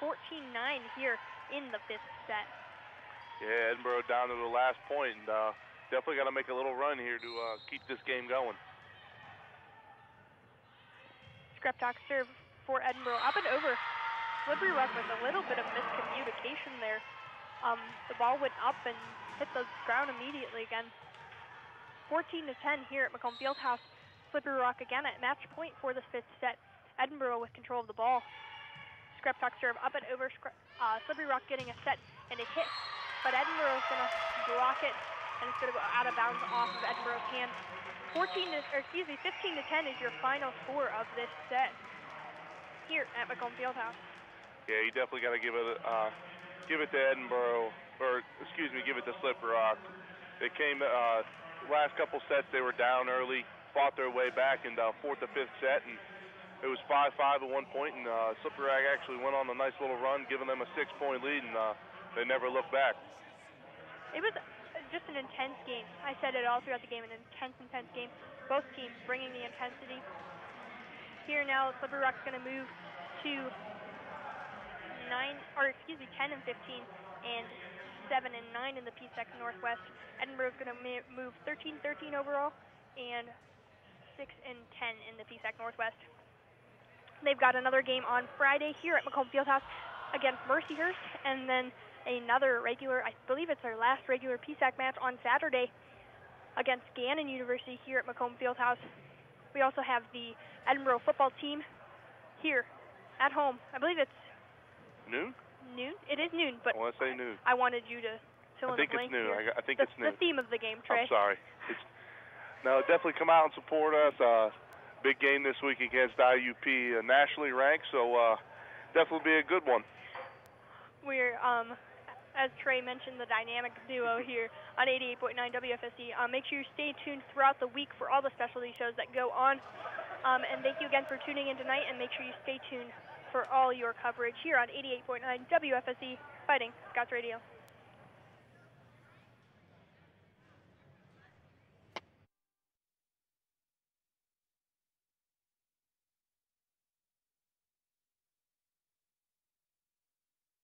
14-9 here in the fifth set. Yeah, Edinboro down to the last point, and definitely got to make a little run here to keep this game going. Skreptok serve for Edinboro. Up and over. Slippery Rock with a little bit of miscommunication there. The ball went up and hit the ground immediately again. 14-10 here at Macomb Fieldhouse. Slippery Rock again at match point for the fifth set. Edinboro with control of the ball. Skreptok serve up and over. Slippery Rock getting a set and a hit, but Edinboro is going to block it, and it's going to go out of bounds off of Edinboro's hand. 15-10 is your final score of this set. here at Macomb Fieldhouse. Yeah, you definitely got to give it to Edinboro, give it to Slippery Rock. They came last couple sets. They were down early, fought their way back in the fourth or fifth set, and it was 5-5 at one point. And Slippery Rock actually went on a nice little run, giving them a 6-point lead, and they never looked back. It was just an intense game. I said it all throughout the game, an intense game. Both teams bringing the intensity. Here now, Slippery Rock's going to move to 10 and 15, and 7 and 9 in the PSEC Northwest. Edinboro's going to move 13-13 overall, and 6 and 10 in the PSEC Northwest. They've got another game on Friday here at Macomb Fieldhouse against Mercyhurst, and then another regular, I believe it's their last regular PSEC match on Saturday against Gannon University here at Macomb Fieldhouse. We also have the Edinboro football team here at home. I believe it's noon? Noon? It is noon, but I want to say noon. I wanted you to fill in the blank here. I think it's noon. The theme of the game, Trey. I'm sorry. No, definitely come out and support us. Big game this week against IUP, nationally ranked, so definitely be a good one. We're, as Trey mentioned, the dynamic duo here on 88.9 WFSC. Make sure you stay tuned throughout the week for all the specialty shows that go on. And thank you again for tuning in tonight, and make sure you stay tuned for all your coverage here on 88.9 WFSC Fighting Scots Radio.